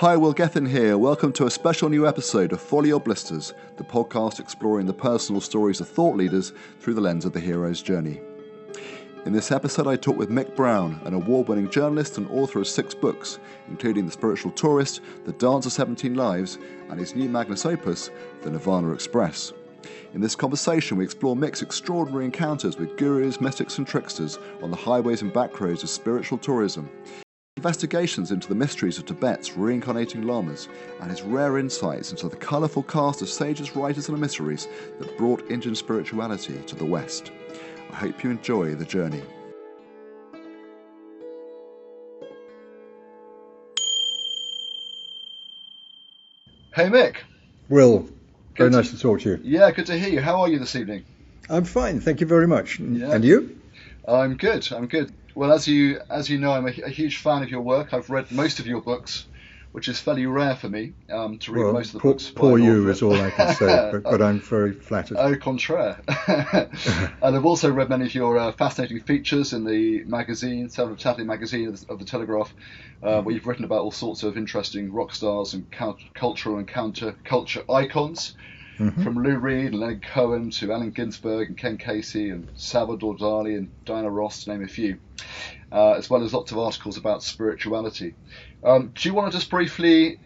Hi, Will Gethin here. Welcome to a special new episode of Follow Your Blisters, the podcast exploring the personal stories of thought leaders through the lens of the hero's journey. In this episode, I talk with Mick Brown, an award-winning journalist and author of 6 books, including The Spiritual Tourist, The Dance of 17 Lives, and his new magnum opus, The Nirvana Express. In this conversation, we explore Mick's extraordinary encounters with gurus, mystics and tricksters on the highways and backroads of spiritual tourism, investigations into the mysteries of Tibet's reincarnating Lamas, and his rare insights into the colourful cast of sages, writers and emissaries that brought Indian spirituality to the West. I hope you enjoy the journey. Hey Mick. Will, very nice to talk to you. Yeah, good to hear you. How are you this evening? I'm fine, thank you very much. Yeah. And you? I'm good. Well, as you know, I'm a huge fan of your work. I've read most of your books, which is fairly rare for me to read most of the books. Poor you is all I can say, but I'm very flattered. Au contraire. And I've also read many of your fascinating features in the magazine, Saturday magazine of the Telegraph, where you've written about all sorts of interesting rock stars and cultural and counterculture icons. Mm-hmm. From Lou Reed and Leonard Cohen to Allen Ginsberg and Ken Casey and Salvador Dali and Diana Ross, to name a few, as well as lots of articles about spirituality. Do you want to just briefly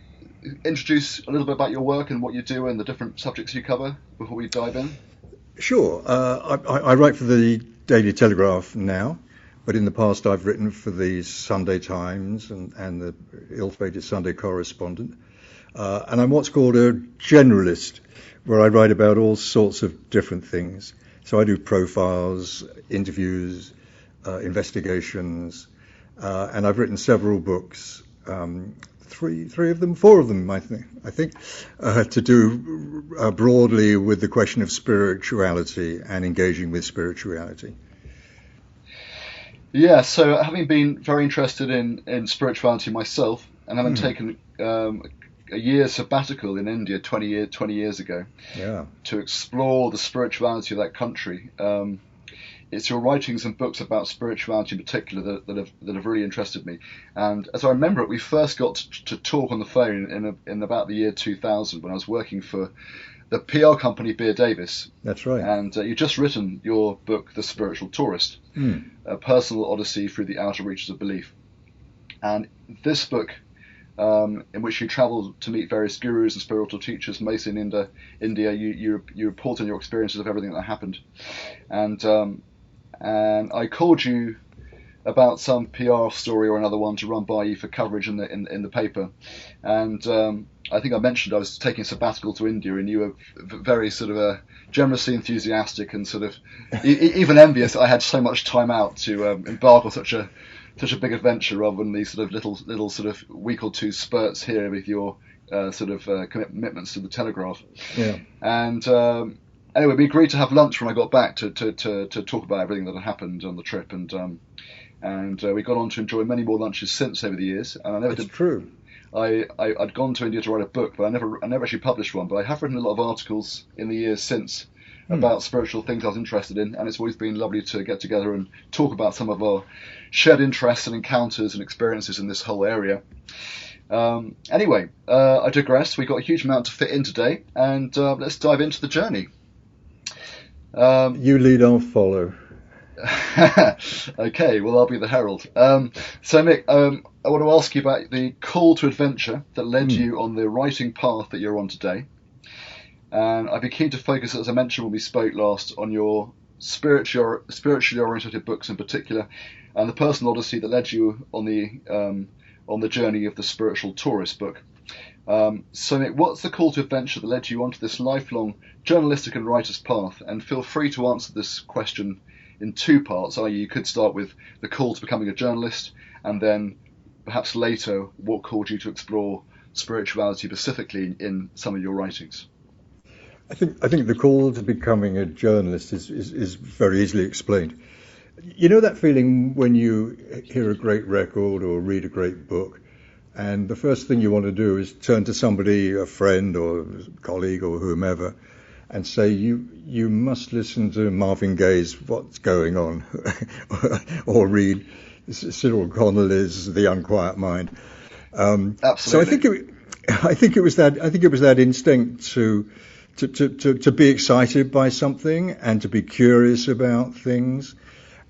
introduce a little bit about your work and what you do and the different subjects you cover before we dive in? Sure. I write for the Daily Telegraph now, but in the past I've written for the Sunday Times and the ill-fated Sunday Correspondent. And I'm what's called a generalist, where I write about all sorts of different things. So I do profiles, interviews, investigations, and I've written several books, four of them, I think, to do broadly with the question of spirituality and engaging with spirituality. Yeah, so having been very interested in spirituality myself, and having taken a year sabbatical in India 20 years ago, to explore the spirituality of that country. It's your writings and books about spirituality in particular that have really interested me. And as I remember it, we first got to talk on the phone in about the year 2000 when I was working for the PR company Beer Davis. That's right. And you'd just written your book, The Spiritual Tourist, a personal odyssey through the outer reaches of belief. And this book, in which you travel to meet various gurus and spiritual teachers, mostly in India. You report on your experiences of everything that happened, and I called you about some PR story or another one to run by you for coverage in the paper, and I think I mentioned I was taking a sabbatical to India, and you were very sort of generously enthusiastic and sort of even envious that I had so much time out to embark on such a big adventure rather than these sort of little sort of week or two spurts here with your commitments to the Telegraph. Yeah. And anyway, we agreed to have lunch when I got back to talk about everything that had happened on the trip, and we got on to enjoy many more lunches since over the years. And I never did. True. I'd gone to India to write a book, but I never actually published one. But I have written a lot of articles in the years since about spiritual things I was interested in, and it's always been lovely to get together and talk about some of our shared interests and encounters and experiences in this whole area. Anyway, I digress. We've got a huge amount to fit in today, and let's dive into the journey. You lead, I'll follow. Okay, well, I'll be the herald. So Mick, I want to ask you about the call to adventure that led you on the writing path that you're on today. And I'd be keen to focus, as I mentioned when we spoke last, on your spiritually oriented books in particular, and the personal odyssey that led you on the journey of the Spiritual Tourist book. So Mick, what's the call to adventure that led you onto this lifelong journalistic and writer's path? And feel free to answer this question in 2 parts, i.e. you could start with the call to becoming a journalist, and then perhaps later what called you to explore spirituality specifically in some of your writings. I think the call to becoming a journalist is very easily explained. You know that feeling when you hear a great record or read a great book, and the first thing you want to do is turn to somebody, a friend or a colleague or whomever, and say, you must listen to Marvin Gaye's What's Going On, or read Cyril Connolly's The Unquiet Mind. So I think it was that instinct to be excited by something and to be curious about things,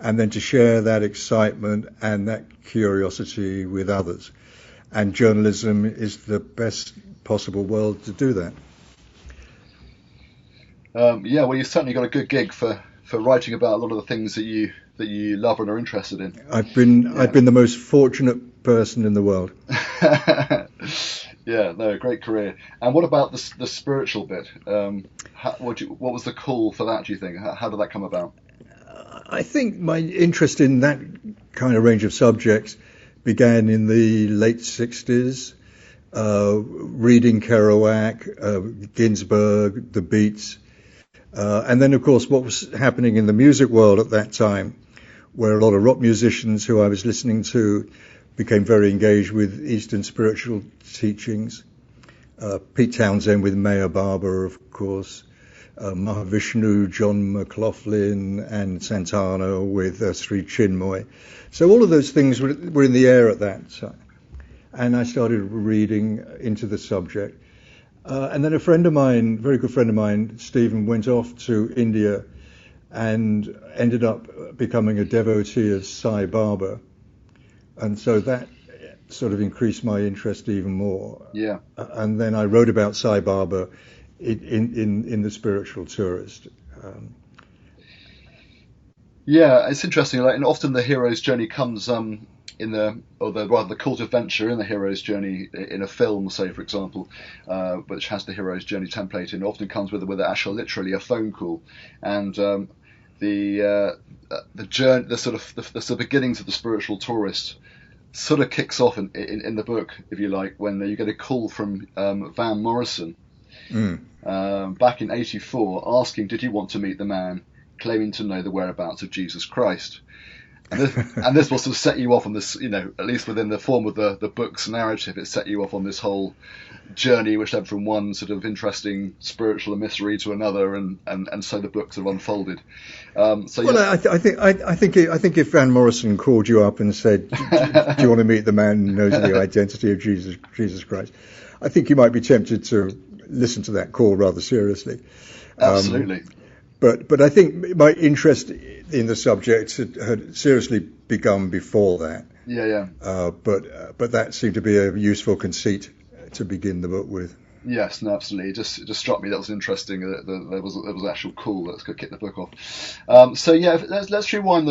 and then to share that excitement and that curiosity with others. And journalism is the best possible world to do that. Yeah, well, you've certainly got a good gig for writing about a lot of the things that you love and are interested in. I've been the most fortunate person in the world. Yeah, no, great career. And what about the spiritual bit? What was the call for that, do you think? How did that come about? I think my interest in that kind of range of subjects began in the late 60s, reading Kerouac, Ginsberg, the Beats, and then, of course, what was happening in the music world at that time, where a lot of rock musicians who I was listening to became very engaged with Eastern spiritual teachings. Pete Townsend with Meher Baba, of course, Mahavishnu, John McLaughlin, and Santana with Sri Chinmoy. So all of those things were in the air at that time. And I started reading into the subject. And then a friend of mine, very good friend of mine, Stephen, went off to India and ended up becoming a devotee of Sai Baba. And so that sort of increased my interest even more. Yeah. And then I wrote about Sai Baba in the Spiritual Tourist. Yeah, it's interesting. Like, and often the hero's journey comes the call to adventure in the hero's journey in a film, say for example, which has the hero's journey template, and often comes with actually literally a phone call, and the journey, the sort of beginnings of the Spiritual Tourist sort of kicks off in the book, if you like, when you get a call from Van Morrison back in '84 asking, did you want to meet the man claiming to know the whereabouts of Jesus Christ? And this will sort of set you off on this, at least within the form of the book's narrative, it set you off on this whole journey, which led from one sort of interesting spiritual emissary to another, and so the book sort of unfolded. I think if Van Morrison called you up and said, "Do you want to meet the man who knows the identity of Jesus Christ?" I think you might be tempted to listen to that call rather seriously. Absolutely. But I think my interest in the subject had seriously begun before that. Yeah. But that seemed to be a useful conceit to begin the book with. Yes, no, absolutely. It just struck me that was interesting. That there was an actual call that could kick the book off. So yeah, let's rewind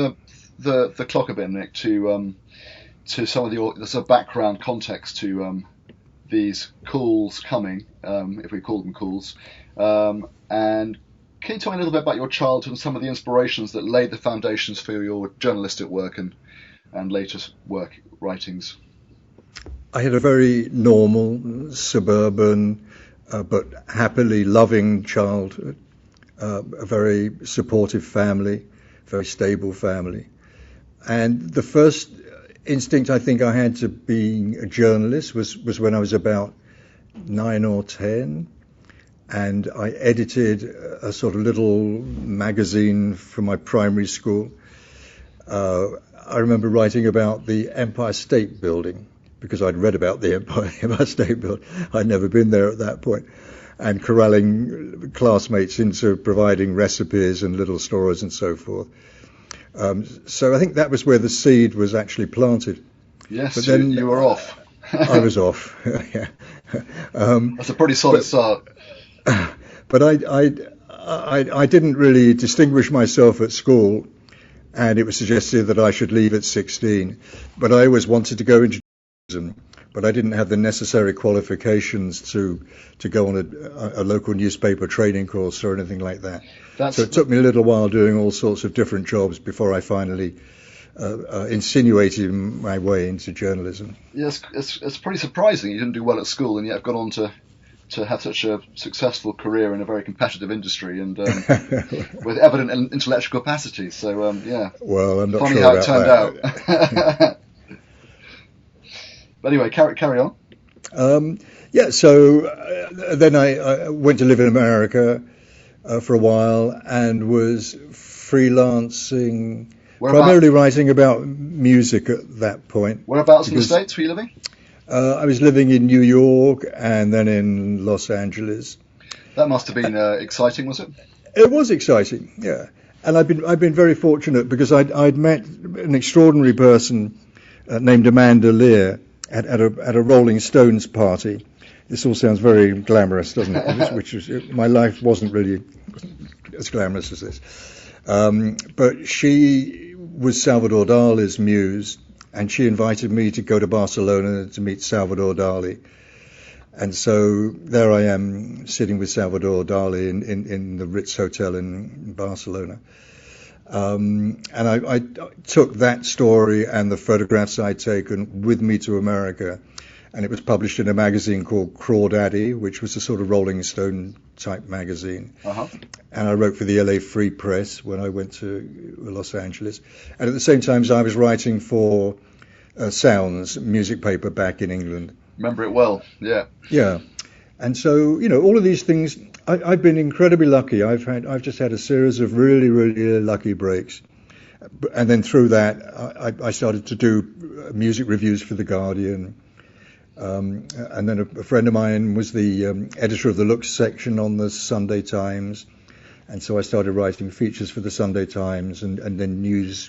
the clock a bit, Nick, to some of the sort of background context to these calls coming, if we call them calls, and. Can you tell me a little bit about your childhood and some of the inspirations that laid the foundations for your journalistic work and latest writings? I had a very normal, suburban, but happily loving childhood, a very supportive family, very stable family. And the first instinct I think I had to being a journalist was when I was about 9 or 10. And I edited a sort of little magazine for my primary school. I remember writing about the Empire State Building because I'd read about the Empire State Building. I'd never been there at that point. And corralling classmates into providing recipes and little stories and so forth. So I think that was where the seed was actually planted. Yes, but then you were off. I was off. Yeah. That's a pretty solid start. But I didn't really distinguish myself at school, and it was suggested that I should leave at 16. But I always wanted to go into journalism, but I didn't have the necessary qualifications to go on a local newspaper training course or anything like that. So it took me a little while doing all sorts of different jobs before I finally insinuated my way into journalism. Yes, it's pretty surprising you didn't do well at school and yet have gone on to have such a successful career in a very competitive industry and with evident intellectual capacity. So, yeah. Well, I'm not funny sure how about it turned out. But anyway, carry on. So then I went to live in America for a while and was freelancing, primarily writing about music at that point. Whereabouts in the States were you living? I was living in New York and then in Los Angeles. That must have been exciting, was it? It was exciting, yeah. And I've been very fortunate because I'd met an extraordinary person named Amanda Lear at a Rolling Stones party. This all sounds very glamorous, doesn't it? Which was, my life wasn't really as glamorous as this. But she was Salvador Dali's muse, and she invited me to go to Barcelona to meet Salvador Dali. And so there I am sitting with Salvador Dali in the Ritz Hotel in Barcelona. And I took that story and the photographs I'd taken with me to America, and it was published in a magazine called Crawdaddy, which was a sort of Rolling Stone type magazine. Uh-huh. And I wrote for the LA Free Press when I went to Los Angeles. And at the same time, I was writing for Sounds, music paper back in England. Remember it well, yeah. Yeah. And so, all of these things, I've been incredibly lucky. I've just had a series of really, really lucky breaks. And then through that, I started to do music reviews for The Guardian. And then a friend of mine was the editor of the Looks section on the Sunday Times. And so I started writing features for the Sunday Times and then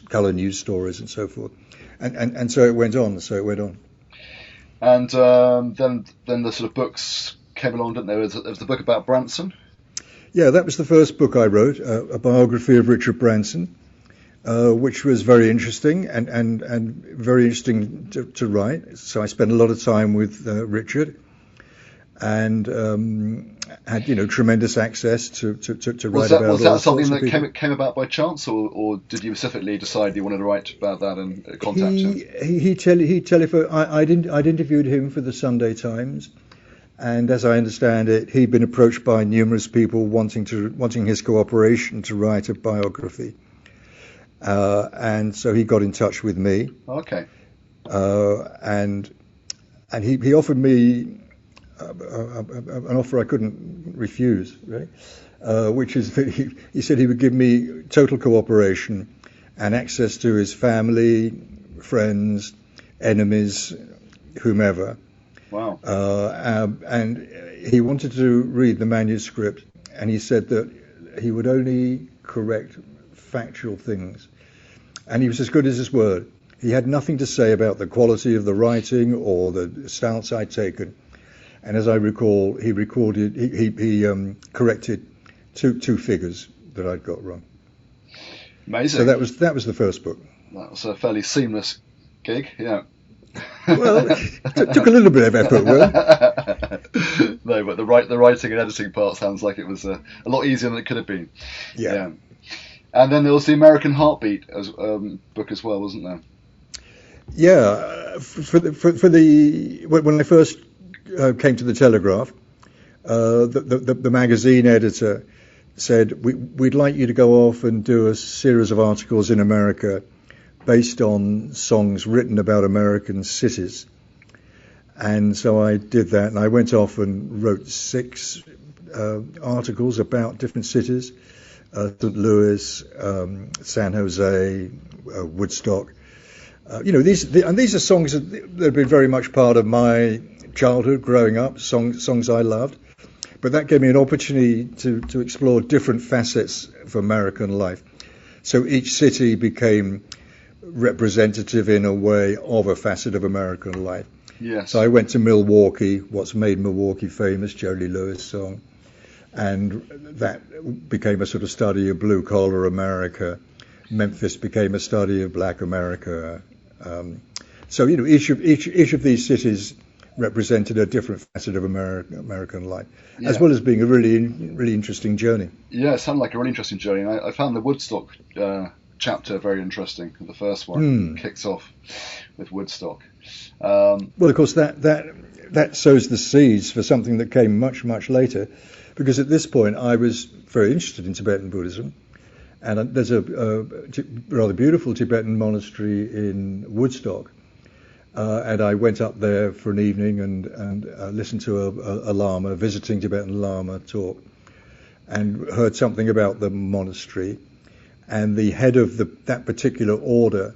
colour news stories and so forth. And so it went on. And then the sort of books came along, didn't they? There was the book about Branson. Yeah, that was the first book I wrote, a biography of Richard Branson, which was very interesting and very interesting to write. So I spent a lot of time with Richard, and had tremendous access to write about. Was that something that came about by chance, or did you specifically decide you wanted to write about that and contact him? He telephoned. I'd interviewed him for the Sunday Times, and as I understand it, he'd been approached by numerous people wanting his cooperation to write a biography, and so he got in touch with me. Okay. And he offered me an offer I couldn't refuse, really, which is that he said he would give me total cooperation and access to his family, friends, enemies, whomever. Wow. And he wanted to read the manuscript, and he said that he would only correct factual things. And he was as good as his word. He had nothing to say about the quality of the writing or the stance I'd taken. And as I recall, he corrected two figures that I'd got wrong. Amazing. So that was the first book. That was a fairly seamless gig, yeah. Well, it took a little bit of effort, Will. No, but the writing and editing part sounds like it was a lot easier than it could have been. Yeah. And then there was the American Heartbeat book as well, wasn't there? Yeah. When I first came to the Telegraph, the magazine editor said, we'd like you to go off and do a series of articles in America based on songs written about American cities. And so I did that, and I went off and wrote 6 articles about different cities, St. Louis, San Jose, Woodstock. These are songs that have been very much part of my childhood, growing up, songs I loved. But that gave me an opportunity to explore different facets of American life. So each city became representative in a way of a facet of American life. Yes. So I went to Milwaukee, what's made Milwaukee famous, Jerry Lewis song, and that became a sort of study of blue collar America. Memphis became a study of black America. So each of these cities represented a different facet of American life, as well as being a really interesting journey. Yeah, it sounded like a really interesting journey. I found the Woodstock chapter very interesting. The first one kicks off with Woodstock. Well, of course, that sows the seeds for something that came much, much later, because at this point I was very interested in Tibetan Buddhism, and there's a rather beautiful Tibetan monastery in Woodstock. And I went up there for an evening and listened to a Lama, visiting Tibetan Lama, talk, and heard something about the monastery. And the head of that particular order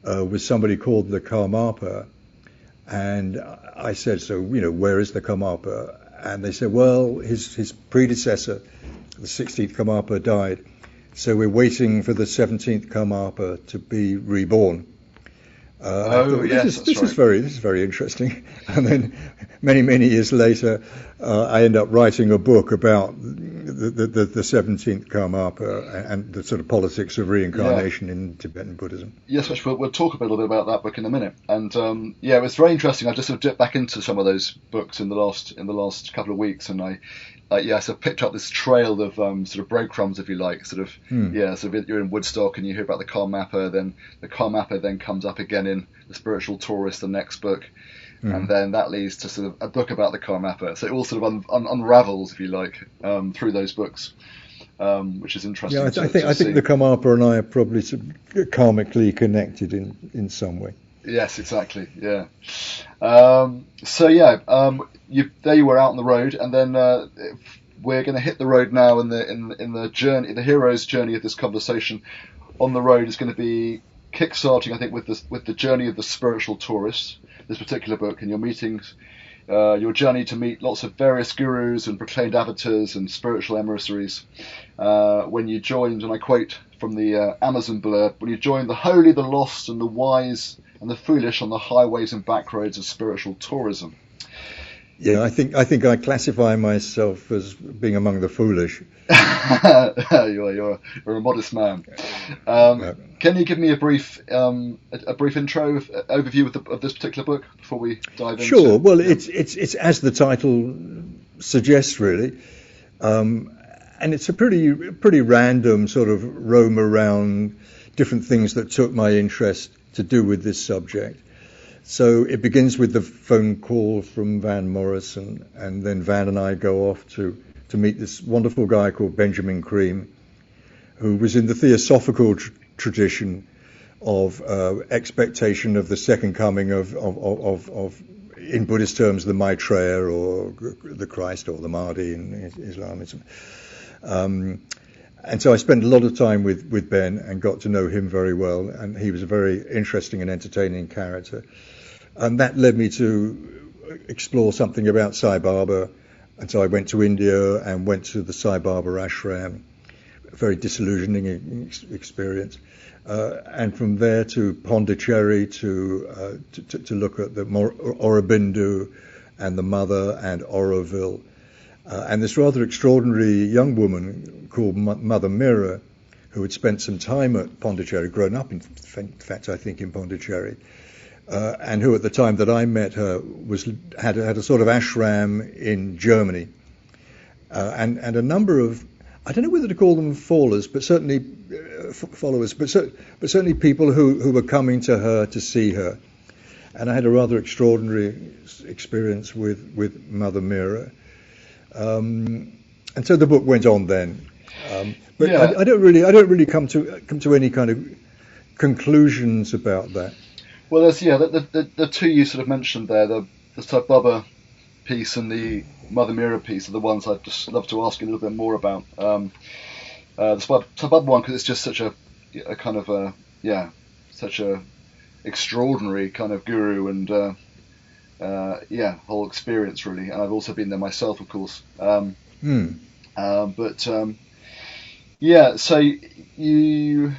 was somebody called the Karmapa, And I said, so, where is the Karmapa? And they said, well, his predecessor, the 16th Karmapa, died. So we're waiting for the 17th Karmapa to be reborn. Yes, this is very interesting. And then many years later, I end up writing a book about the 17th Karmapa and the sort of politics of reincarnation in Tibetan Buddhism. Yes, which we'll talk a little bit about that book in a minute. And it was very interesting. I just sort of dipped back into some of those books in the last couple of weeks, and I sort of picked up this trail of sort of breadcrumbs, if you like. Sort of you're in Woodstock and you hear about the Karmapa, then the Karmapa then comes up again in The Spiritual Tourist, the next book, and then that leads to sort of a book about the Karmapa. So it all sort of unravels, if you like, through those books, which is interesting. Yeah, I think the Karmapa and I are probably sort of karmically connected in some way. Yes, exactly. Yeah. There you were out on the road, and then we're going to hit the road now. In the journey, the hero's journey of this conversation on the road is going to be kickstarting, I think, with the journey of the spiritual tourist. This particular book, and your meetings, your journey to meet lots of various gurus and proclaimed avatars and spiritual emissaries. When you joined, and I quote from the Amazon blurb, when you joined the holy, the lost, and the wise and the foolish on the highways and backroads of spiritual tourism. Yeah, I think I classify myself as being among the foolish. You're a modest man. Can you give me a brief intro, overview of this particular book before we dive into? Sure. Well, it's as the title suggests, really, and it's a pretty random sort of roam around different things that took my interest to do with this subject. So it begins with the phone call from Van Morrison, and then Van and I go off to meet this wonderful guy called Benjamin Cream, who was in the theosophical tradition of expectation of the second coming of in Buddhist terms, the Maitreya or the Christ or the Mahdi in Islamism. And so I spent a lot of time with Ben and got to know him very well, and he was a very interesting and entertaining character. And that led me to explore something about Sai Baba. And so I went to India and went to the Sai Baba ashram, a very disillusioning experience. And from there to Pondicherry to look at the Aurobindo and the Mother and Auroville. And this rather extraordinary young woman called Mother Mira, who had spent some time at Pondicherry, grown up in fact I think in Pondicherry, and who at the time that I met her had a sort of ashram in Germany, and a number of, I don't know whether to call them followers, but certainly followers, but certainly people who were coming to her to see her. And I had a rather extraordinary experience with Mother Mira. And so the book went on then, but yeah. I don't really come to any kind of conclusions about that. Well, there's the two you sort of mentioned there, the Sai Baba piece and the Mother Mira piece are the ones I'd just love to ask you a little bit more about. The Sai Baba one, because it's just such a kind of such a extraordinary kind of guru and whole experience really, and I've also been there myself, of course. So you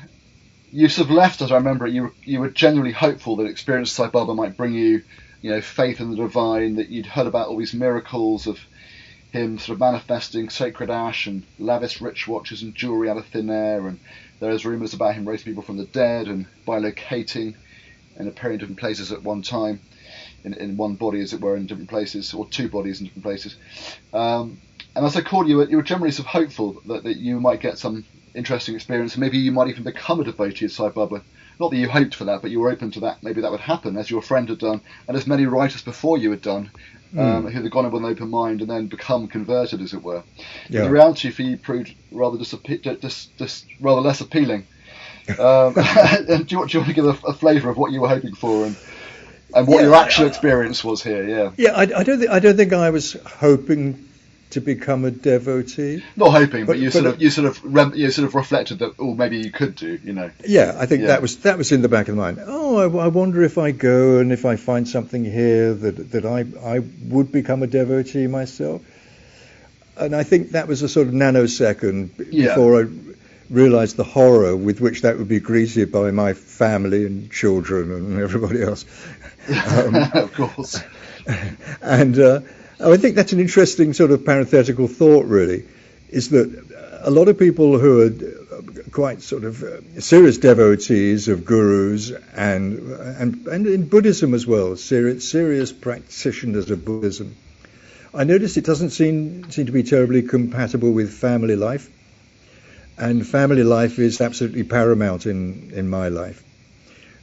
sort of left, as I remember it, you were genuinely hopeful that experience Sai Baba might bring you, faith in the divine, that you'd heard about all these miracles of him sort of manifesting sacred ash and lavish rich watches and jewelry out of thin air, and there's rumours about him raising people from the dead and bilocating and appearing in different places at one time. In one body, as it were, in different places, or two bodies in different places. And as I called you, you were generally sort of hopeful that you might get some interesting experience, and maybe you might even become a devotee of Sai Baba. Not that you hoped for that, but you were open to that. Maybe that would happen, as your friend had done, and as many writers before you had done, who had gone in with an open mind and then become converted, as it were. Yeah. The reality for you proved rather rather less appealing. And do you want to give a flavour of what you were hoping for and what your actual experience was here? Yeah. Yeah, I don't think I was hoping to become a devotee. Not hoping, but you sort of reflected that, oh, maybe you could do, you know. Yeah, I think that was in the back of the mind. Oh, I wonder if I go and if I find something here that I would become a devotee myself. And I think that was a sort of nanosecond before I realised the horror with which that would be greeted by my family and children and everybody else. Of course. And I think that's an interesting sort of parenthetical thought, really, is that a lot of people who are quite sort of serious devotees of gurus and in Buddhism as well, serious practitioners of Buddhism, I noticed it doesn't seem to be terribly compatible with family life. And family life is absolutely paramount in my life.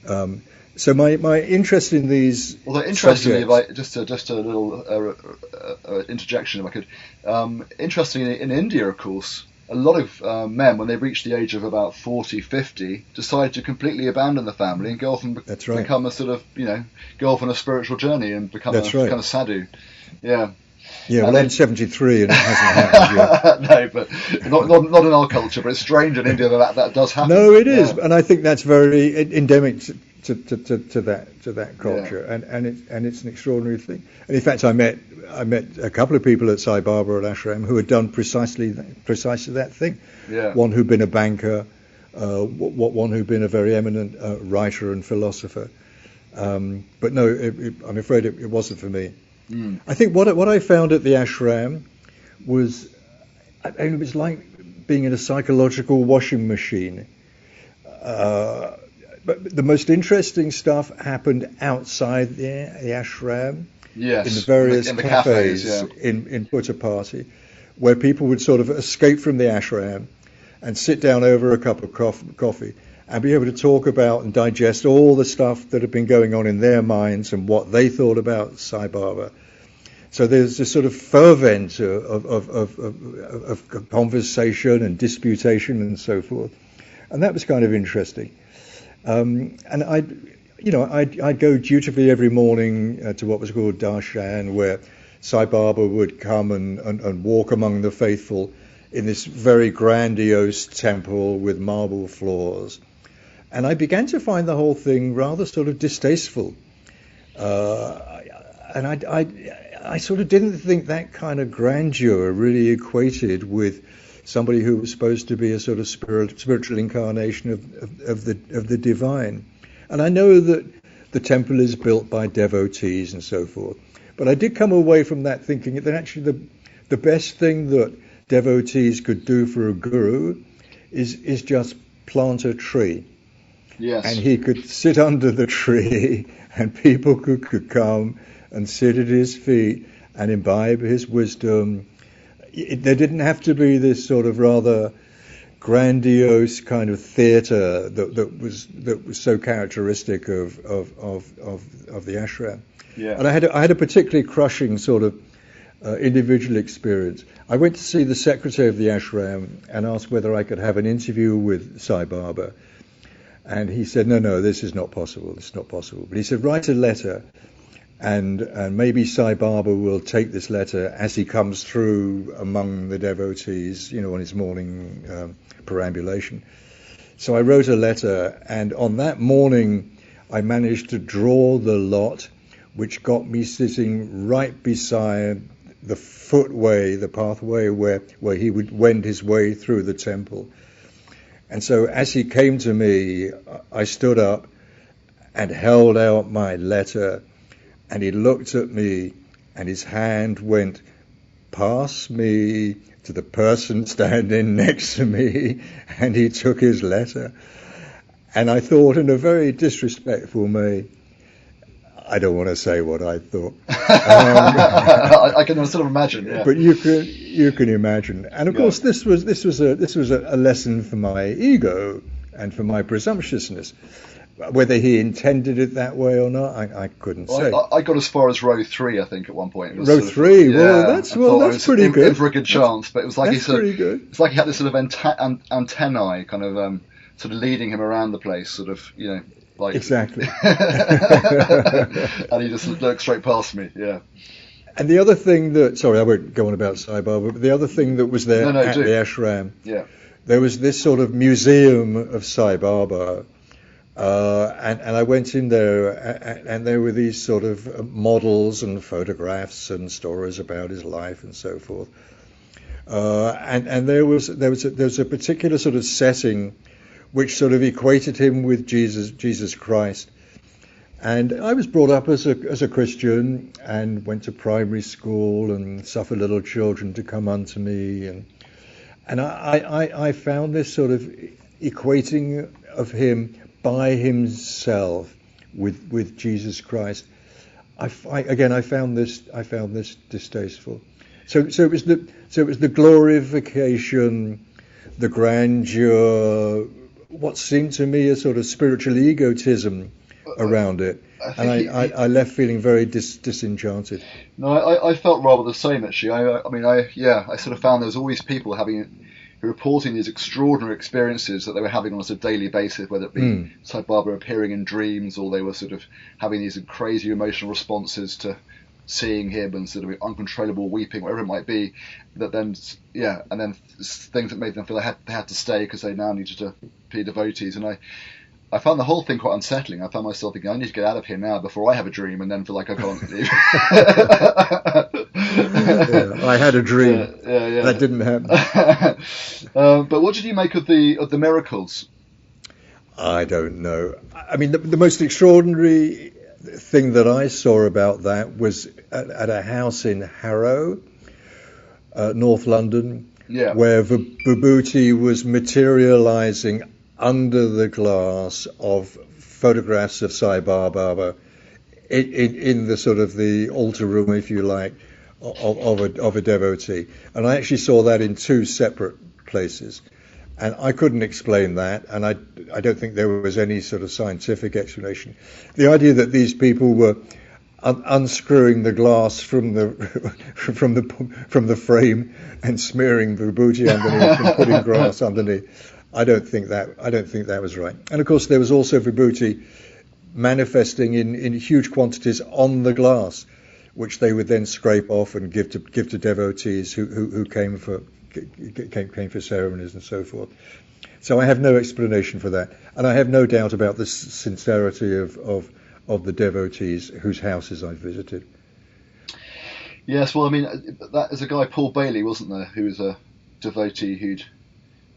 So my interest in these. Well, interestingly, just a little interjection, if I could. Interestingly, in India, of course, a lot of men, when they reach the age of about 40, 50, decide to completely abandon the family and go off and become a sort of, go off on a spiritual journey and become a kind of sadhu. Yeah. Yeah, well, I'm 73 and it hasn't happened yet. No, but not in our culture, but it's strange in India that does happen. No, it is, and I think that's very endemic to that culture, and it's an extraordinary thing. And in fact, I met a couple of people at Sai Baba at Ashram who had done precisely that thing. Yeah. One who'd been a banker, one who'd been a very eminent writer and philosopher. But no, I'm afraid it wasn't for me. Mm. I think what I found at the ashram was, it was like being in a psychological washing machine. But the most interesting stuff happened outside the ashram, yes, in the various in the cafes in Puttapati, where people would sort of escape from the ashram and sit down over a cup of coffee and be able to talk about and digest all the stuff that had been going on in their minds and what they thought about Sai Baba. So there's this sort of fervent of conversation and disputation and so forth, and that was kind of interesting. And I'd go dutifully every morning to what was called darshan, where Sai Baba would come and walk among the faithful in this very grandiose temple with marble floors. And I began to find the whole thing rather sort of distasteful. And I sort of didn't think that kind of grandeur really equated with somebody who was supposed to be a sort of spiritual incarnation of the divine. And I know that the temple is built by devotees and so forth. But I did come away from that thinking that actually the best thing that devotees could do for a guru is just plant a tree. Yes. And he could sit under the tree and people could come and sit at his feet and imbibe his wisdom. There didn't have to be this sort of rather grandiose kind of theatre that was so characteristic of the ashram. Yeah. And I had a particularly crushing sort of individual experience. I went to see the secretary of the ashram and asked whether I could have an interview with Sai Baba. And he said, no, this is not possible. It's not possible. But he said, write a letter, and maybe Sai Baba will take this letter as he comes through among the devotees, on his morning perambulation. So I wrote a letter, and on that morning, I managed to draw the lot, which got me sitting right beside the footway, the pathway where he would wend his way through the temple. And so as he came to me, I stood up and held out my letter, and he looked at me, and his hand went past me to the person standing next to me, and he took his letter. And I thought, in a very disrespectful way, I don't want to say what I thought. I can sort of imagine, yeah. But you can imagine, and of course this was a lesson for my ego and for my presumptuousness. Whether he intended it that way or not, I couldn't say. I got as far as row 3, I think, at one point. It was row 3, that's pretty good. In for a good chance, but it was like that's pretty good. It's like he had this sort of antennae kind of sort of leading him around the place, sort of, like exactly. and he just looked straight past me, yeah. And the other thing that, sorry, I won't go on about Sai Baba, but the other thing that was there at the ashram, there was this sort of museum of Sai Baba, and I went in there, and there were these sort of models and photographs and stories about his life and so forth. And there was a particular sort of setting which sort of equated him with Jesus Christ. And I was brought up as a Christian and went to primary school and suffer little children to come unto me, and I found this sort of equating of him by himself with Jesus Christ. I found this distasteful. So it was the glorification, the grandeur, what seemed to me a sort of spiritual egotism around it, and I left feeling very disenchanted. No, I felt rather the same actually. I sort of found there was always people reporting these extraordinary experiences that they were having on a sort of daily basis, whether it be Sai Baba appearing in dreams, or they were sort of having these crazy emotional responses to seeing him and sort of uncontrollable weeping, whatever it might be. And then things that made them feel they had to stay because they now needed to be devotees. And I found the whole thing quite unsettling. I found myself thinking, I need to get out of here now before I have a dream and then feel like I can't leave. I had a dream. Yeah. That didn't happen. But what did you make of the miracles? I don't know. I mean, the most extraordinary thing that I saw about that was at a house in Harrow, North London, where Vibhuti was materializing under the glass of photographs of Sai Baba in the sort of the altar room, if you like, of a devotee. And I actually saw that in two separate places. And I couldn't explain that, and I don't think there was any sort of scientific explanation. The idea that these people were unscrewing the glass from the frame and smearing Vibhuti underneath and putting grass underneath, I don't think that was right. And of course, there was also Vibhuti manifesting in huge quantities on the glass, which they would then scrape off and give to devotees who came for ceremonies and so forth. So I have no explanation for that, and I have no doubt about the sincerity of the devotees whose houses I visited. Yes, well, I mean, that is a guy, Paul Bailey, wasn't there, who was a devotee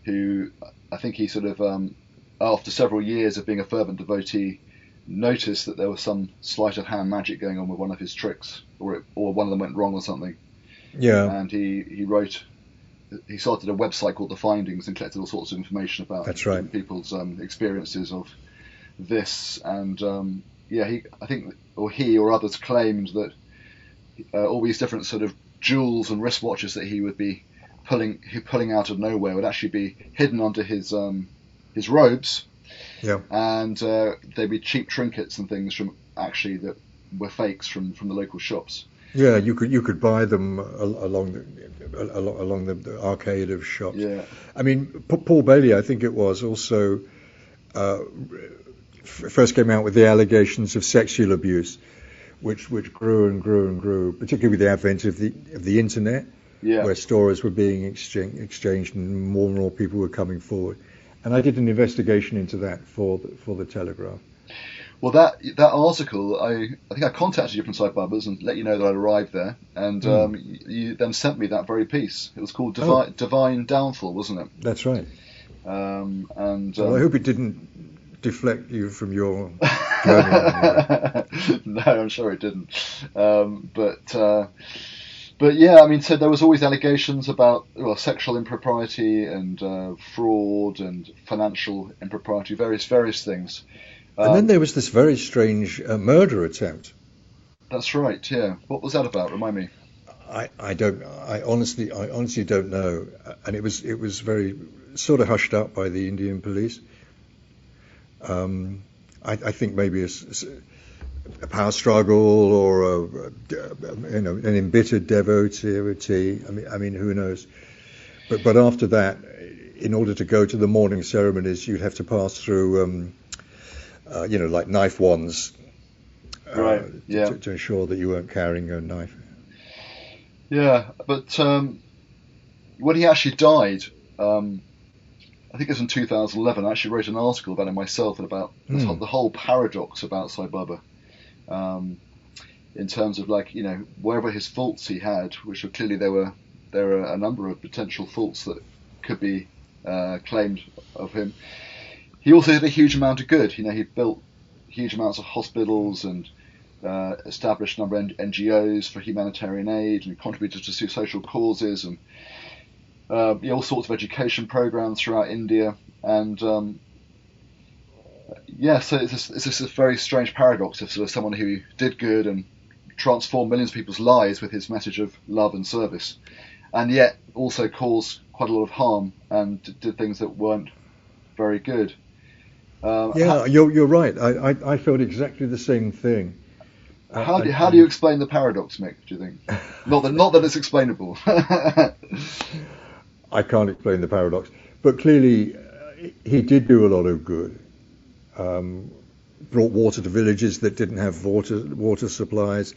who I think he sort of, after several years of being a fervent devotee, noticed that there was some sleight of hand magic going on with one of his tricks, or one of them went wrong or something. Yeah. And he started a website called The Findings and collected all sorts of information about people's experiences of this. And he or others claimed that all these different sort of jewels and wristwatches that he would be pulling out of nowhere would actually be hidden under his robes. Yeah. And they'd be cheap trinkets and things that were fakes from the local shops. Yeah, you could buy them along the arcade of shops. Yeah. I mean, Paul Bailey, I think it was, also first came out with the allegations of sexual abuse, which grew and grew and grew, particularly with the advent of the internet, where stories were being exchanged and more people were coming forward. And I did an investigation into that for the Telegraph. Well, that article, I think I contacted you from Sai Baba's and let you know that I'd arrived there, and you then sent me that very piece. It was called Divine Downfall, wasn't it? That's right. Well, I hope it didn't deflect you from your journey. No, I'm sure it didn't. But yeah, I mean, so there was always allegations about sexual impropriety and fraud and financial impropriety, various things. And then there was this very strange murder attempt. That's right. Yeah. What was that about? Remind me. I honestly don't know. And it was very sort of hushed up by the Indian police. I think maybe a power struggle or an embittered devotee. I mean, who knows? But after that, in order to go to the morning ceremonies, you'd have to pass through. Like knife wands, to ensure that you weren't carrying a knife. Yeah, but when he actually died, I think it was in 2011. I actually wrote an article about it myself and about the whole paradox about Sai Baba, in terms of, like, wherever his faults he had, which were clearly there were a number of potential faults that could be claimed of him. He also did a huge amount of good. He built huge amounts of hospitals and established a number of NGOs for humanitarian aid, and contributed to social causes, and all sorts of education programs throughout India. And so it's this very strange paradox of sort of someone who did good and transformed millions of people's lives with his message of love and service, and yet also caused quite a lot of harm and did things that weren't very good. You're right. I felt exactly the same thing. How do you explain the paradox, Mick, do you think? Not that it's explainable. I can't explain the paradox, but clearly he did do a lot of good. Brought water to villages that didn't have water supplies.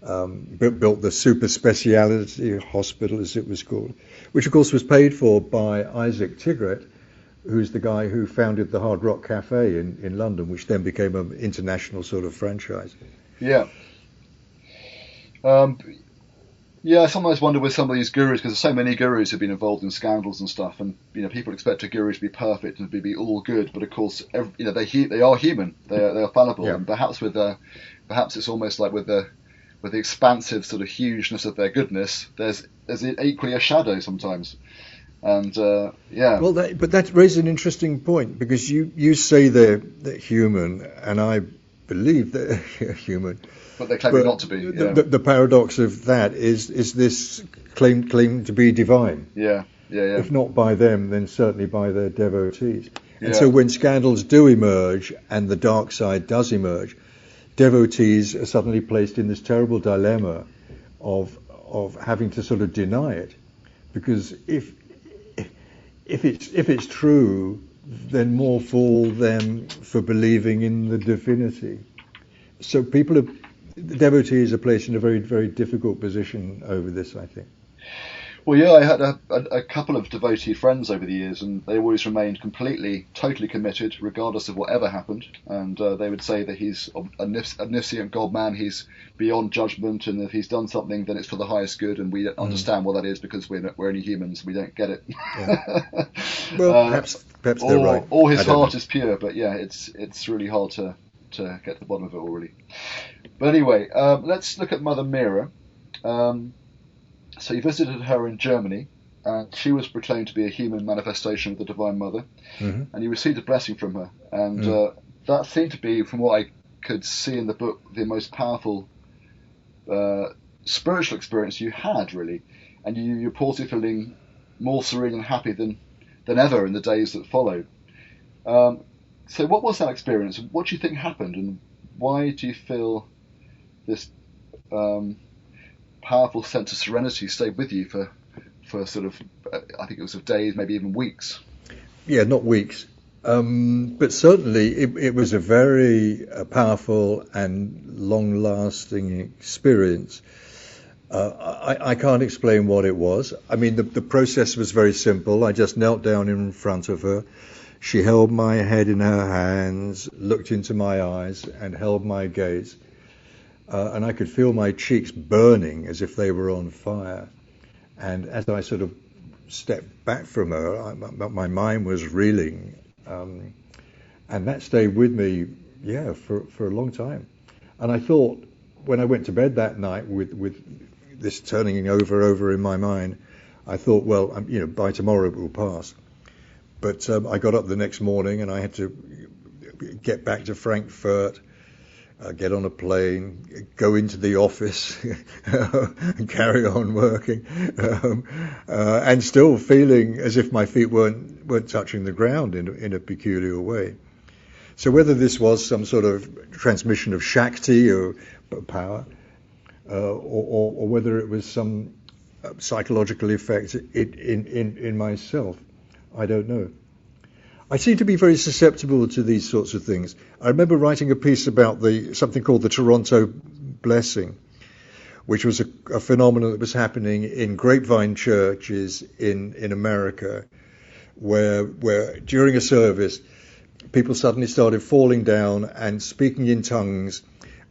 Built the super speciality hospital, as it was called, which of course was paid for by Isaac Tigret, who's the guy who founded the Hard Rock Cafe in London, which then became an international sort of franchise. Yeah. I sometimes wonder with some of these gurus, because there's so many gurus who've been involved in scandals and stuff, and people expect a guru to be perfect and to be all good, but of course, they are human, they are fallible, and perhaps it's almost like with the expansive sort of hugeness of their goodness, there's equally a shadow sometimes. And well, but that raises an interesting point, because you say they're human, and I believe they're human, but they're claiming not to be. The paradox of that is this claim to be divine. Yeah. If not by them, then certainly by their devotees. And so when scandals do emerge and the dark side does emerge, devotees are suddenly placed in this terrible dilemma of having to sort of deny it, because if it's true, then more fool them for believing in the divinity. So devotees are placed in a very, very difficult position over this, I think. Well, yeah, I had a couple of devotee friends over the years, and they always remained totally committed, regardless of whatever happened. And they would say that he's an omniscient God-man, he's beyond judgment, and if he's done something, then it's for the highest good, and we don't understand what that is because we're only humans, we don't get it. Yeah. Well, perhaps they're right. Or his heart is pure, but yeah, it's really hard to get to the bottom of it all, really. But anyway, let's look at Mother Meera. So he visited her in Germany, and she was proclaimed to be a human manifestation of the Divine Mother, and he received a blessing from her. And that seemed to be, from what I could see in the book, the most powerful spiritual experience you had, really. And you reported feeling more serene and happy than ever in the days that followed. So what was that experience? What do you think happened, and why do you feel this powerful sense of serenity stayed with you for sort of, I think it was of days, maybe even weeks? Yeah, not weeks. But certainly it was a very powerful and long-lasting experience. I can't explain what it was. I mean, the process was very simple. I just knelt down in front of her. She held my head in her hands, looked into my eyes, and held my gaze. And I could feel my cheeks burning as if they were on fire. And as I sort of stepped back from her, my mind was reeling. And that stayed with me, for a long time. And I thought, when I went to bed that night with this turning over in my mind, I thought, well, by tomorrow it will pass. But I got up the next morning and I had to get back to Frankfurt, get on a plane, go into the office, and carry on working, and still feeling as if my feet weren't touching the ground in a peculiar way. So whether this was some sort of transmission of Shakti or power, or whether it was some psychological effect in myself, I don't know. I seem to be very susceptible to these sorts of things. I remember writing a piece about something called the Toronto blessing, which was a phenomenon that was happening in grapevine churches in America, where during a service, people suddenly started falling down and speaking in tongues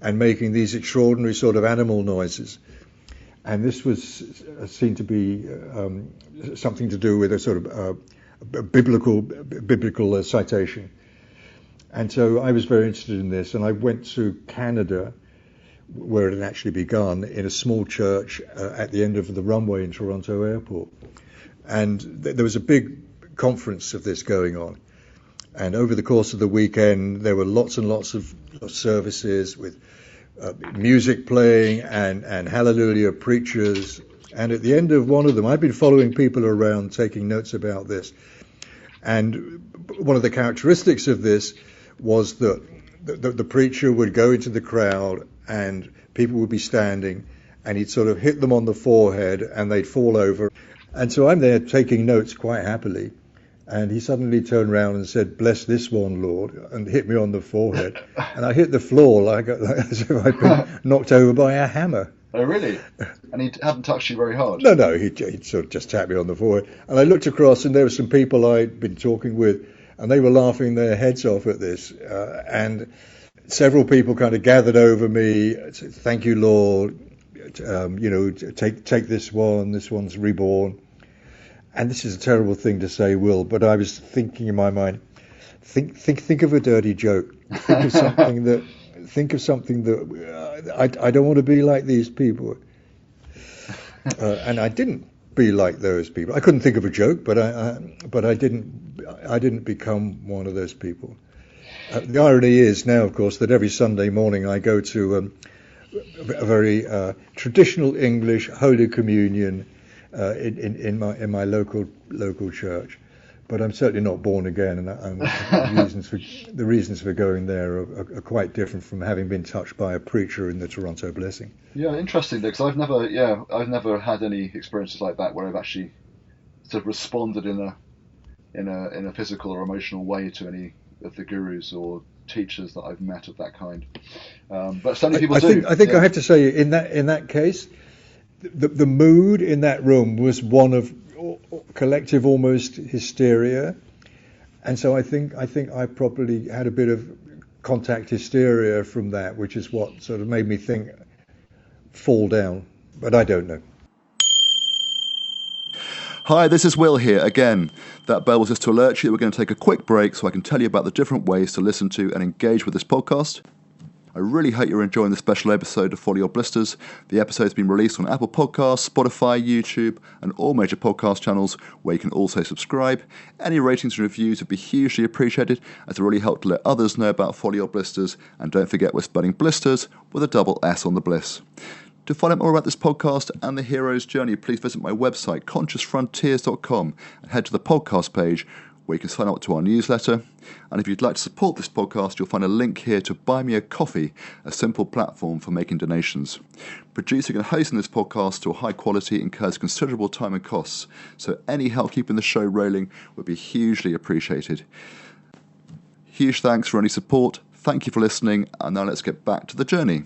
and making these extraordinary sort of animal noises. And this was seen to be something to do with a sort of a biblical citation. And so I was very interested in this, and I went to Canada, where it had actually begun, in a small church at the end of the runway in Toronto Airport. And there was a big conference of this going on. And over the course of the weekend, there were lots and lots of services with music playing and hallelujah preachers. And at the end of one of them, I've been following people around taking notes about this. And one of the characteristics of this was that the preacher would go into the crowd and people would be standing and he'd sort of hit them on the forehead and they'd fall over. And so I'm there taking notes quite happily. And he suddenly turned around and said, "Bless this one, Lord," and hit me on the forehead. And I hit the floor like as if I'd been knocked over by a hammer. Oh, really? And he hadn't touched you very hard? No, he'd sort of just tapped me on the forehead. And I looked across and there were some people I'd been talking with and they were laughing their heads off at this. And several people kind of gathered over me, said, "Thank you, Lord. Take this one. This one's reborn." And this is a terrible thing to say, Will, but I was thinking in my mind, think of a dirty joke. Think of something that I don't want to be like these people. And I didn't be like those people. I couldn't think of a joke, but I didn't become one of those people. The irony is now, of course, that every Sunday morning I go to a very traditional English Holy Communion in my local church, but I'm certainly not born again, and the reasons for going there are quite different from having been touched by a preacher in the Toronto Blessing. Yeah, interesting, because I've never had any experiences like that where I've actually sort of responded in a physical or emotional way to any of the gurus or teachers that I've met of that kind. But so many people do. I think I have to say in that case, the mood in that room was one of collective almost hysteria, and so I think I probably had a bit of contact hysteria from that, which is what sort of made me think fall down, but I don't know. Hi, this is Will here again. That bell was just to alert you that we're going to take a quick break so I can tell you about the different ways to listen to and engage with this podcast. I really hope you're enjoying the special episode of Follow Your Blisters. The episode's been released on Apple Podcasts, Spotify, YouTube, and all major podcast channels where you can also subscribe. Any ratings and reviews would be hugely appreciated, as it really help to let others know about Follow Your Blisters. And don't forget, we're spelling blisters with a double S on the bliss. To find out more about this podcast and the hero's journey, please visit my website, consciousfrontiers.com, and head to the podcast page where you can sign up to our newsletter. And if you'd like to support this podcast, you'll find a link here to Buy Me a Coffee, a simple platform for making donations. Producing and hosting this podcast to a high quality incurs considerable time and costs, so any help keeping the show rolling would be hugely appreciated. Huge thanks for any support, thank you for listening, and now let's get back to the journey.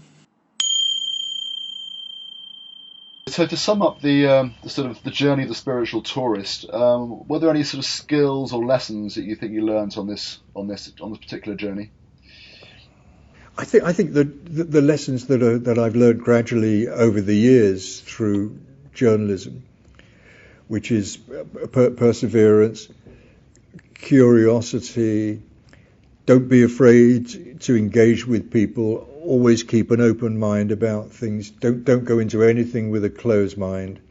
So to sum up the sort of the journey of the spiritual tourist, were there any sort of skills or lessons that you think you learned on this particular journey? I think the lessons that I've learned gradually over the years through journalism, which is perseverance, curiosity, don't be afraid to engage with people. Always keep an open mind about things. Don't go into anything with a closed mind.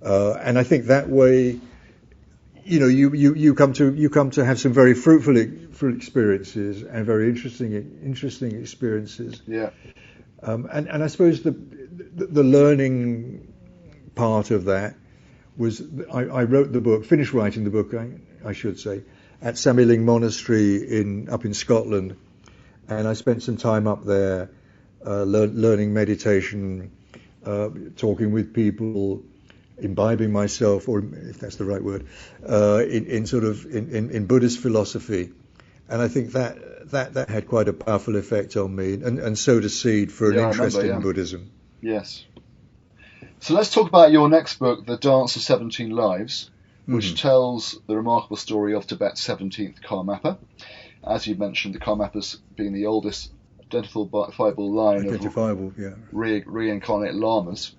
And I think that way, you come to have some very fruitful experiences and very interesting experiences. Yeah. And I suppose the learning part of that was I wrote the book, finished writing the book, I should say, at Samiling Monastery up in Scotland. And I spent some time up there learning meditation, talking with people, imbibing myself, or if that's the right word, in Buddhist philosophy. And I think that had quite a powerful effect on me, and sowed a seed for an interest in Buddhism. Yes. So let's talk about your next book, The Dance of 17 Lives, which tells the remarkable story of Tibet's 17th Karmapa. As you mentioned, the Karmapas being the oldest identifiable line of reincarnated Lamas.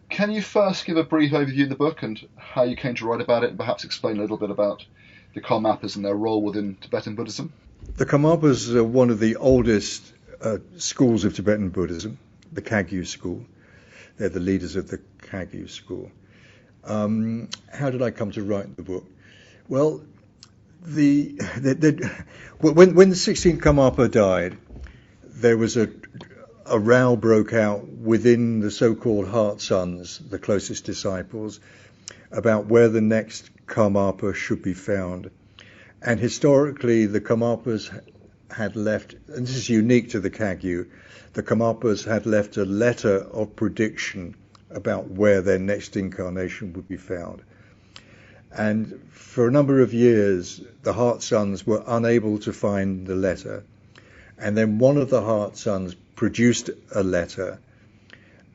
Can you first give a brief overview of the book and how you came to write about it, and perhaps explain a little bit about the Karmapas and their role within Tibetan Buddhism? The Karmapas are one of the oldest schools of Tibetan Buddhism, the Kagyu school. They're the leaders of the Kagyu school. How did I come to write the book? Well, when the 16th Karmapa died, there was a row broke out within the so-called Heart Sons, the closest disciples, about where the next Karmapa should be found. And historically, the Karmapas had left, and this is unique to the Kagyu, the Karmapas had left a letter of prediction about where their next incarnation would be found. And for a number of years, the Heart Sons were unable to find the letter. And then one of the Heart Sons produced a letter,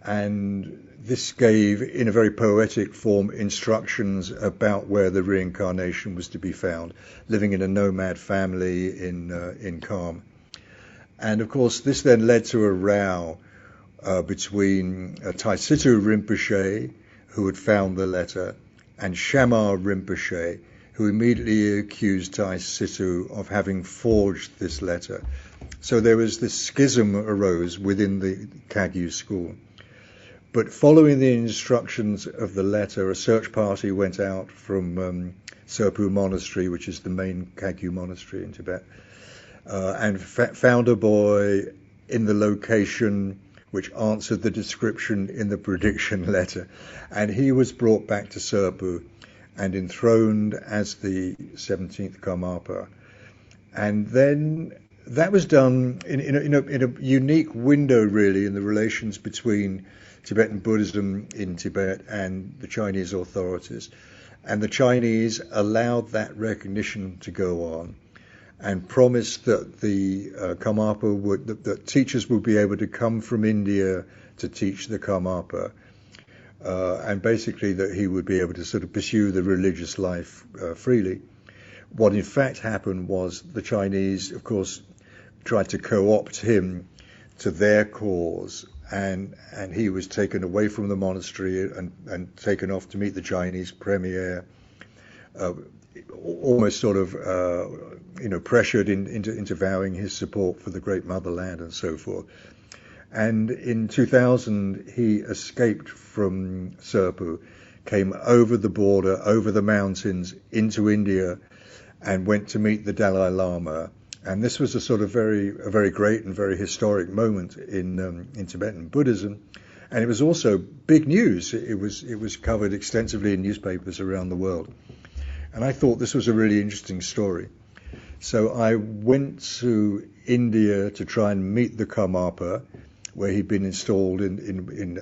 and this gave, in a very poetic form, instructions about where the reincarnation was to be found, living in a nomad family in Kham. And of course, this then led to a row between Taisitu Rinpoche, who had found the letter, and Shamar Rinpoche, who immediately accused Taisitu of having forged this letter. So there was this schism arose within the Kagyu school. But following the instructions of the letter, a search party went out from Serpu Monastery, which is the main Kagyu monastery in Tibet, and found a boy in the location which answered the description in the prediction letter. And he was brought back to Serpu and enthroned as the 17th Karmapa. And then that was done in a unique window, really, in the relations between Tibetan Buddhism in Tibet and the Chinese authorities. And the Chinese allowed that recognition to go on and promised that the Karmapa that teachers would be able to come from India to teach the Karmapa, and basically that he would be able to sort of pursue the religious life freely. What in fact happened was the Chinese, of course, tried to co-opt him to their cause, and he was taken away from the monastery and taken off to meet the Chinese premier, almost sort of pressured into vowing his support for the great motherland and so forth. And in 2000 he escaped from Serpu, came over the border, over the mountains into India, and went to meet the Dalai Lama. And this was a sort of a very great and very historic moment in Tibetan Buddhism, and it was also big news. It was covered extensively in newspapers around the world, and I thought this was a really interesting story. So I went to India to try and meet the Karmapa, where he'd been installed in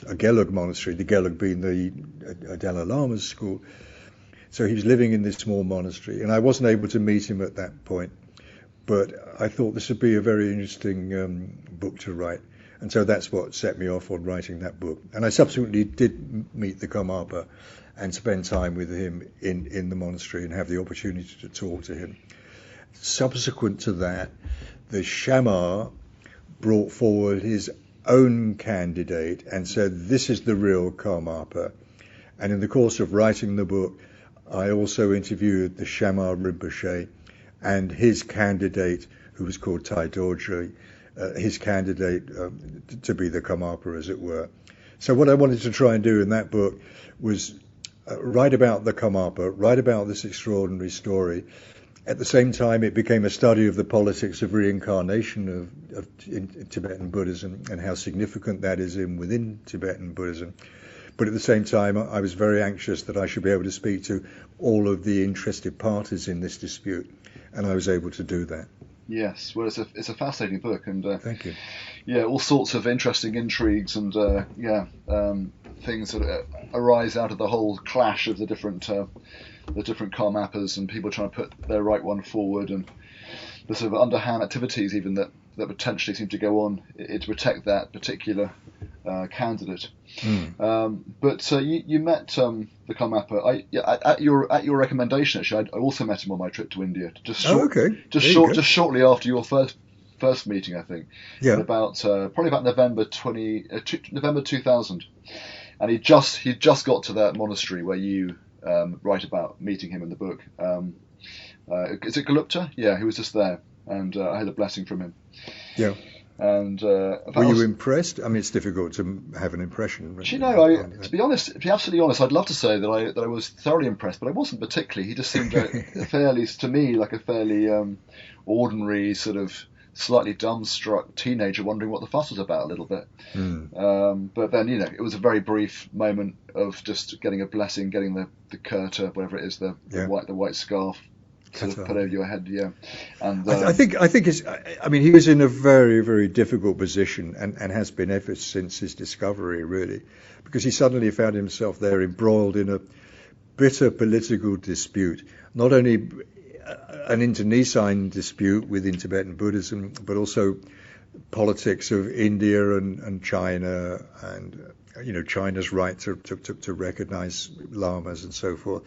a Gelug monastery, the Gelug being the Dalai Lama's school. So he was living in this small monastery, and I wasn't able to meet him at that point. But I thought this would be a very interesting book to write. And so that's what set me off on writing that book. And I subsequently did meet the Karmapa and spend time with him in the monastery and have the opportunity to talk to him. Subsequent to that, the Shamar brought forward his own candidate and said, this is the real Karmapa. And in the course of writing the book, I also interviewed the Shamar Rinpoche and his candidate, who was called Tai Dorje, his candidate to be the Karmapa, as it were. So what I wanted to try and do in that book was write about the Karmapa, write about this extraordinary story. At the same time, it became a study of the politics of reincarnation in Tibetan Buddhism and how significant that is within Tibetan Buddhism. But at the same time, I was very anxious that I should be able to speak to all of the interested parties in this dispute, and I was able to do that. Yes, well, it's a fascinating book, and thank you. Yeah, all sorts of interesting intrigues and things that arise out of the whole clash of the different Karmapas and people trying to put their right one forward, and the sort of underhand activities even that that potentially seemed to go on to protect that particular candidate. But you met the Karmapa. At your recommendation, actually, I also met him on my trip to India. Just shortly after your first meeting, I think. Yeah. Probably about November 2000, and he just got to that monastery where you write about meeting him in the book. Is it Galupta? Yeah, he was just there, and I had a blessing from him. Yeah. And were you impressed? I mean, it's difficult to have an impression. Do you know, to be absolutely honest, I'd love to say that I was thoroughly impressed, but I wasn't particularly. He just seemed to me like a fairly ordinary, sort of slightly dumbstruck teenager wondering what the fuss was about a little bit. But then, it was a very brief moment of just getting a blessing, getting the kurta, whatever it is, the white scarf sort of put over your head, And I think he was in a very, very difficult position and has been ever since his discovery, really, because he suddenly found himself there embroiled in a bitter political dispute, not only an internecine dispute within Tibetan Buddhism, but also politics of India and China, and China's right to recognize lamas and so forth.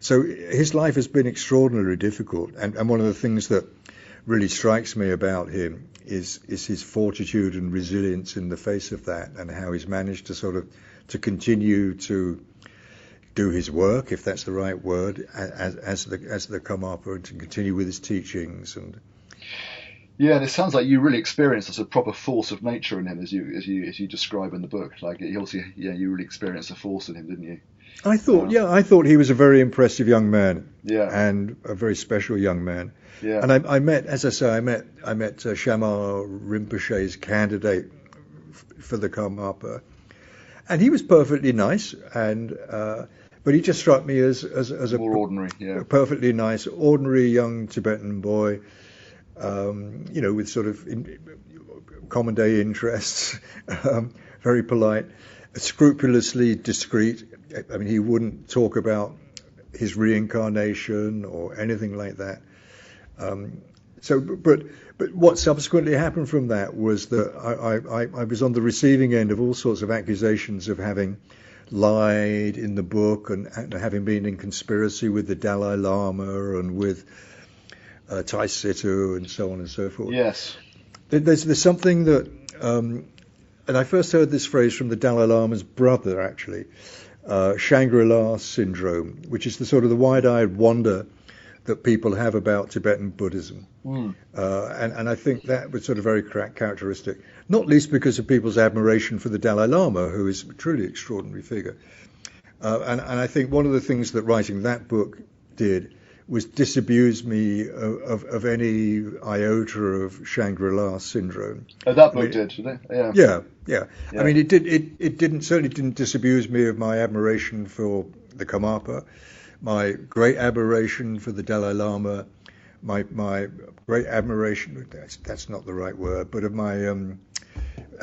So his life has been extraordinarily difficult, and one of the things that really strikes me about him is his fortitude and resilience in the face of that, and how he's managed to continue to do his work, if that's the right word, as the Karmapa, and to continue with his teachings. And yeah, and it sounds like you really experienced as a proper force of nature in him, as you describe in the book. Like, you really experienced a force in him, didn't you? I thought he was a very impressive young man, and a very special young man. Yeah. And I met Shama Rinpoche's candidate for the Karmapa, and he was perfectly nice, but he just struck me as a more ordinary, perfectly nice, ordinary young Tibetan boy, with sort of common day interests, very polite, scrupulously discreet. I mean, he wouldn't talk about his reincarnation or anything like that. But what subsequently happened from that was that I was on the receiving end of all sorts of accusations of having lied in the book and having been in conspiracy with the Dalai Lama and with Tai Situ and so on and so forth. Yes. There's something that, and I first heard this phrase from the Dalai Lama's brother, actually, Shangri-La syndrome, which is the sort of the wide-eyed wonder that people have about Tibetan Buddhism. And I think that was sort of very characteristic, not least because of people's admiration for the Dalai Lama, who is a truly extraordinary figure. And I think one of the things that writing that book did was disabuse me of any iota of Shangri-La syndrome. Oh, that book did it? Yeah. I mean, it certainly didn't disabuse me of my admiration for the Karmapa, my great admiration for the Dalai Lama, my great admiration, that's not the right word, but of my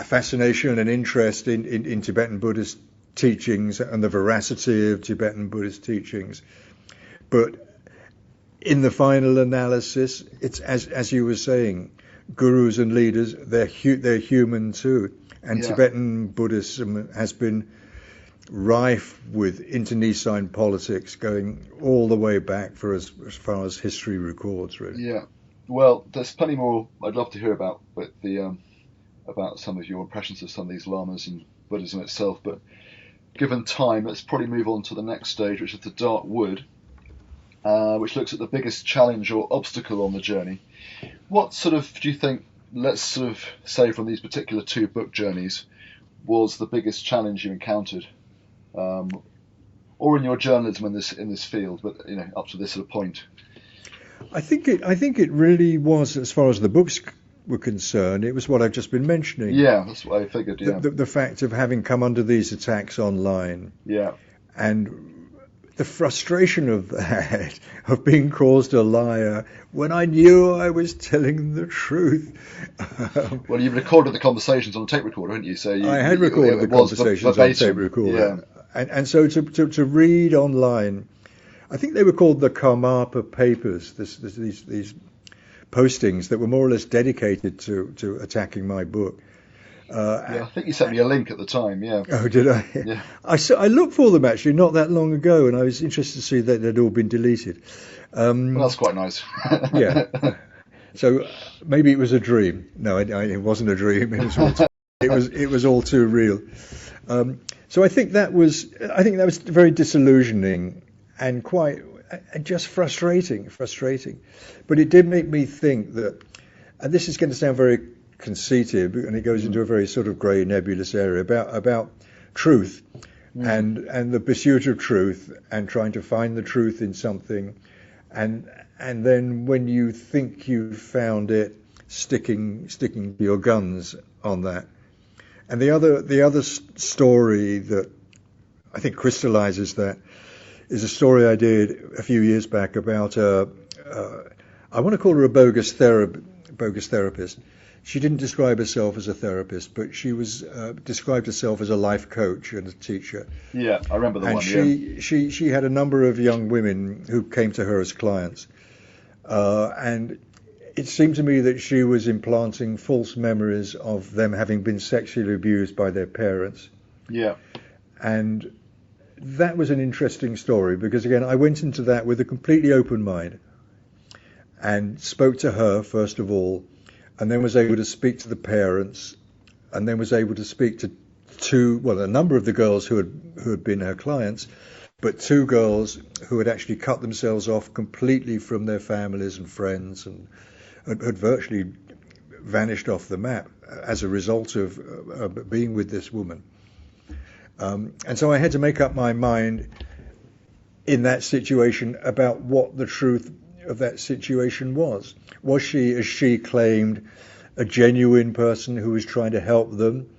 fascination and interest in Tibetan Buddhist teachings and the veracity of Tibetan Buddhist teachings. But in the final analysis, it's as you were saying, gurus and leaders, they're human too, and Tibetan Buddhism has been rife with internecine politics going all the way back for as far as history records, really. Yeah. Well, there's plenty more I'd love to hear about, but about some of your impressions of some of these lamas and Buddhism itself. But given time, let's probably move on to the next stage, which is the Dark Wood, which looks at the biggest challenge or obstacle on the journey. What sort of do you think? Let's sort of say from these particular two book journeys, was the biggest challenge you encountered? Or in your journalism in this field, but up to this sort of point. I think it really was, as far as the books were concerned, it was what I've just been mentioning. Yeah, that's what I figured. Yeah, the fact of having come under these attacks online. Yeah, and the frustration of that, of being caused a liar when I knew I was telling the truth. Well, you recorded the conversations on a tape recorder, hadn't you? So I had recorded the conversations on tape recorder. Yeah. And so to read online, I think they were called the Karmapa papers, these postings that were more or less dedicated to attacking my book. I think you sent me a link at the time, yeah. Oh, did I? Yeah. I looked for them actually not that long ago, and I was interested to see that they'd all been deleted. Well, that's quite nice. Yeah. So maybe it was a dream. No, it wasn't a dream. It was all too real. So I think that was very disillusioning and quite just frustrating. But it did make me think that, and this is going to sound very conceited, and it goes into a very sort of grey, nebulous area about truth and the pursuit of truth and trying to find the truth in something, and then when you think you've found it, sticking to your guns on that. And the other story that I think crystallizes that is a story I did a few years back about I want to call her a bogus therapist. She didn't describe herself as a therapist, but she was described herself as a life coach and a teacher. Yeah, I remember the one. She had a number of young women who came to her as clients, and it seemed to me that she was implanting false memories of them having been sexually abused by their parents. Yeah, and that was an interesting story because again I went into that with a completely open mind and spoke to her first of all, and then was able to speak to the parents, and then was able to speak to a number of the girls who had been her clients, but two girls who had actually cut themselves off completely from their families and friends and had virtually vanished off the map as a result of being with this woman. And so I had to make up my mind in that situation about what the truth of that situation was. Was she, as she claimed, a genuine person who was trying to help them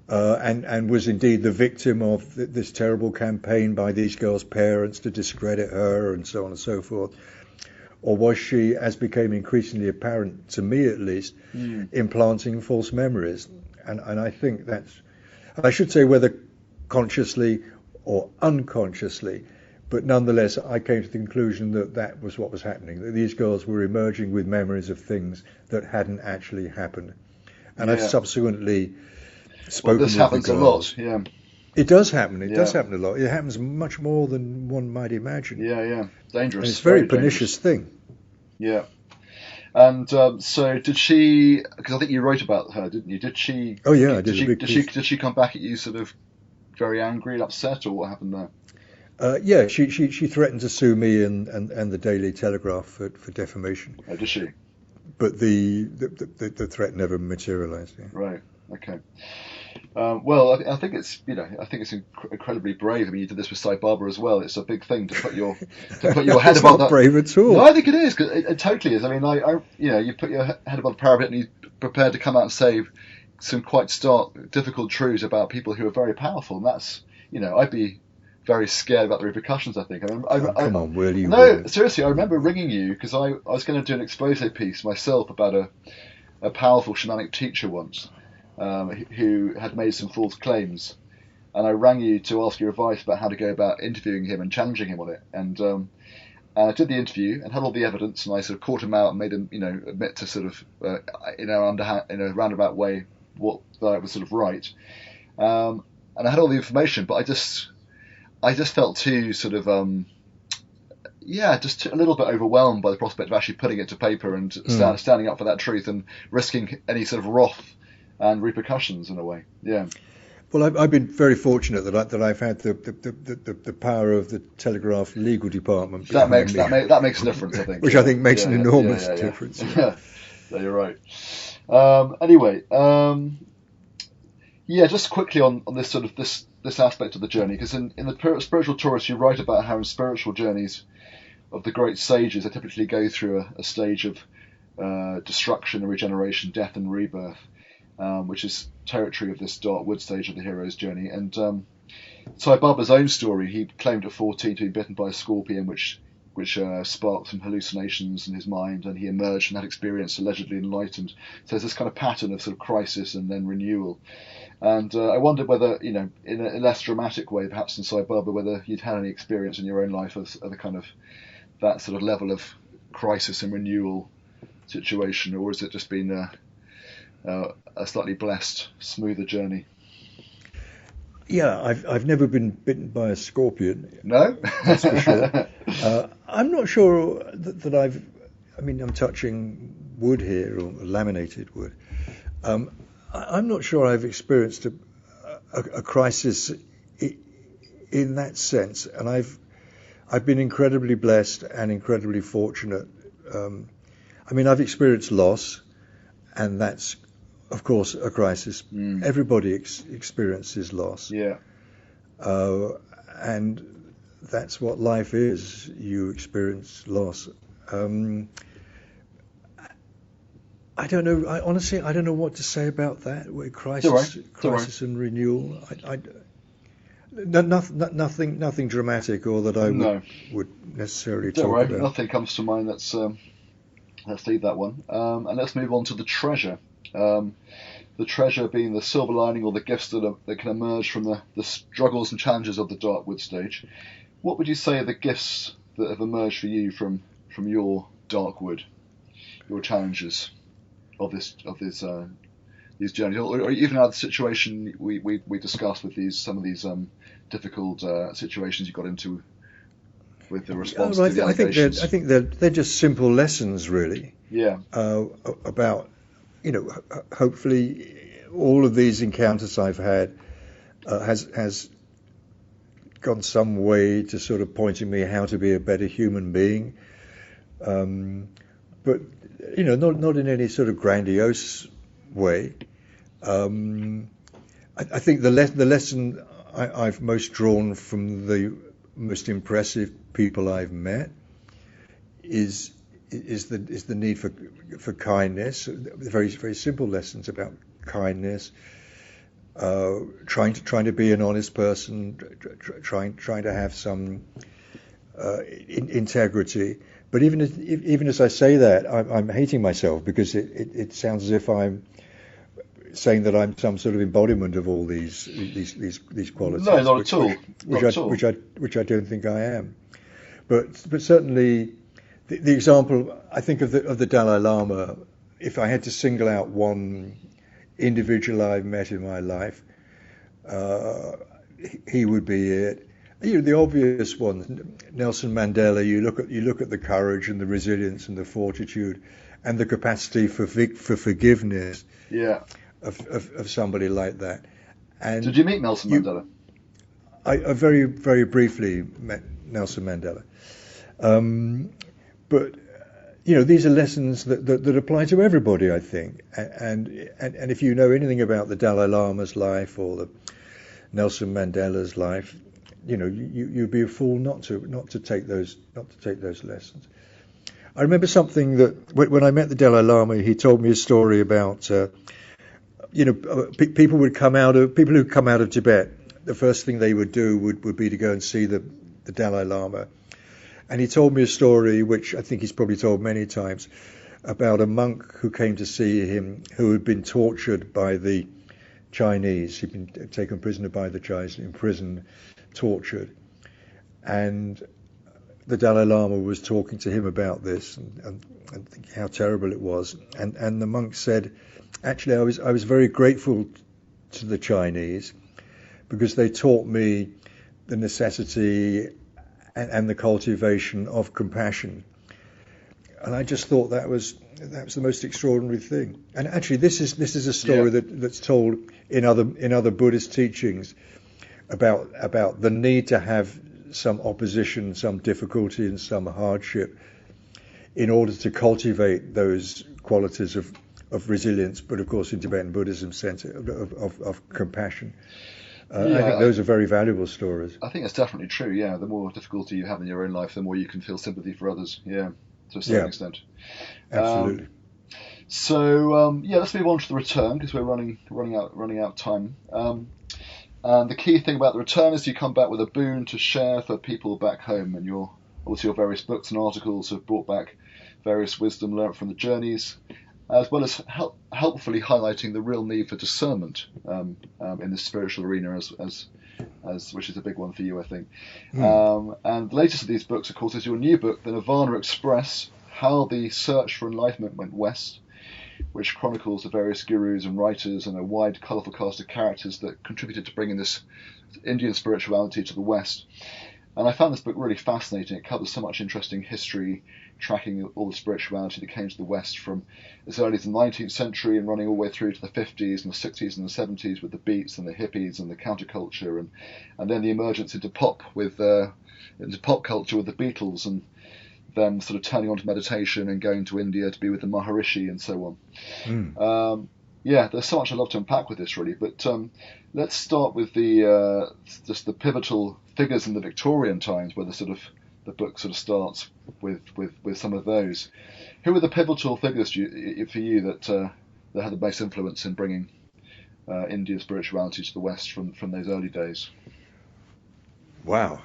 and was indeed the victim of this terrible campaign by these girls' parents to discredit her and so on and so forth? Or was she, as became increasingly apparent to me at least, implanting false memories? And I think I should say whether consciously or unconsciously, but nonetheless I came to the conclusion that was what was happening, that these girls were emerging with memories of things that hadn't actually happened. And I've subsequently spoken with the girls. This happens a lot, yeah. It does happen. It does happen a lot. It happens much more than one might imagine. Yeah. Dangerous. And it's a very pernicious thing. Yeah. And so did she, because I think you wrote about her, didn't you? Did she... Oh, yeah, I did. Did she come back at you sort of very angry and upset, or what happened there? Yeah, she threatened to sue me and the Daily Telegraph for defamation. Oh, did she? But the threat never materialised. Yeah. Right. Okay. Well, I think it's incredibly brave. I mean, you did this with Sai Baba as well. It's a big thing to put your head above that. It's not brave at all. No, I think it is. Cause it totally is. I mean, you put your head above the parapet and you're prepared to come out and say some quite stark, difficult truths about people who are very powerful, and that's, I'd be very scared about the repercussions, I think. Come on, will you? No, seriously, I remember ringing you because I was going to do an expose piece myself about a powerful shamanic teacher once who had made some false claims, and I rang you to ask your advice about how to go about interviewing him and challenging him on it. And I did the interview and had all the evidence, and I sort of caught him out and made him, admit to sort of, in a roundabout way, that I was sort of right. And I had all the information, but I just felt too sort of, just a little bit overwhelmed by the prospect of actually putting it to paper and standing up for that truth and risking any sort of wrath and repercussions in a way. Yeah. Well, I've been very fortunate that I've had the power of the Telegraph legal department. That makes a difference, I think. Which I think makes an enormous difference. Yeah. No, you're right. Anyway, just quickly on this sort of this aspect of the journey, because in the Spiritual Tourist you write about how in spiritual journeys of the great sages they typically go through a stage of destruction and regeneration, death and rebirth, which is territory of this dark wood stage of the hero's journey. And Sai Baba's own story, he claimed at 14 to be bitten by a scorpion, which sparked some hallucinations in his mind, and he emerged from that experience allegedly enlightened. So there's this kind of pattern of sort of crisis and then renewal. And I wondered whether, in a less dramatic way, perhaps in Sai Baba, whether you'd had any experience in your own life of the kind of that sort of level of crisis and renewal situation, or has it just been a slightly blessed, smoother journey? Yeah, I've never been bitten by a scorpion. No, that's for sure. I'm not sure that I've. I mean, I'm touching wood here, or laminated wood. I'm not sure I've experienced a crisis in that sense, and I've been incredibly blessed and incredibly fortunate. I mean, I've experienced loss, and that's, of course, a crisis. Everybody experiences loss. Yeah. And that's what life is. You experience loss. I don't know. Honestly, I don't know what to say about that. Crisis and renewal. Nothing dramatic, or that I would necessarily talk about. Nothing comes to mind. Let's leave that one. And let's move on to the treasure. The treasure being the silver lining, or the gifts that can emerge from the struggles and challenges of the dark wood stage. What would you say are the gifts that have emerged for you from your dark wood, your challenges of these journeys, or even out of the situation we discussed with some of these difficult situations you got into with the response to the allegations? I think they're just simple lessons, really. Yeah. About, hopefully all of these encounters I've had has gone some way to sort of pointing me how to be a better human being. But not in any sort of grandiose way. I think the lesson I've most drawn from the most impressive people I've met is the need for kindness. Very, very simple lessons about kindness. Trying to be an honest person, trying to have some integrity. But even as I say that, I'm hating myself, because it sounds as if I'm saying that I'm some sort of embodiment of all these qualities. No, not at all. Which I don't think I am. But certainly the example I think of the Dalai Lama. If I had to single out one individual I've met in my life, he would be it. The obvious one, Nelson Mandela. You look at the courage and the resilience and the fortitude and the capacity for forgiveness. Yeah. Of somebody like that. And did you meet Nelson Mandela? I very, very briefly met Nelson Mandela. But these are lessons that apply to everybody, I think. And if you know anything about the Dalai Lama's life or the Nelson Mandela's life, you'd be a fool not to take those lessons. I remember something that when I met the Dalai Lama, he told me a story about people who come out of Tibet. The first thing they would do would be to go and see the Dalai Lama. And he told me a story, which I think he's probably told many times, about a monk who came to see him who had been tortured by the Chinese. He'd been taken prisoner by the Chinese, imprisoned, tortured. And the Dalai Lama was talking to him about this and thinking how terrible it was. And the monk said, actually, I was very grateful to the Chinese, because they taught me the necessity and the cultivation of compassion. And I just thought that was the most extraordinary thing. And actually, this is a story that's told in other Buddhist teachings about the need to have some opposition, some difficulty, and some hardship in order to cultivate those qualities of resilience, but of course in Tibetan Buddhism sense of compassion. I think those are very valuable stories. I think it's definitely true, yeah. The more difficulty you have in your own life, the more you can feel sympathy for others, yeah, to a certain extent. Absolutely. Let's move on to the return, because we're running out of time. And the key thing about the return is you come back with a boon to share for people back home, and your various books and articles have brought back various wisdom learnt from the journeys, as well as helpfully highlighting the real need for discernment in the spiritual arena, as which is a big one for you, I think. And the latest of these books, of course, is your new book, the Nirvana Express: How the Search for Enlightenment Went West, which chronicles the various gurus and writers and a wide, colourful cast of characters that contributed to bringing this Indian spirituality to the West. And I found this book really fascinating. It covers so much interesting history, tracking all the spirituality that came to the West from as early as the 19th century and running all the way through to the 50s and the 60s and the 70s with the Beats and the hippies and the counterculture, and then the emergence into pop culture with the Beatles, and them sort of turning on to meditation and going to India to be with the Maharishi and so on. There's so much I'd love to unpack with this, really. But let's start with just the pivotal figures in the Victorian times, where the book sort of starts with some of those. Who were the pivotal figures for you that had the most influence in bringing Indian spirituality to the West from those early days? Wow.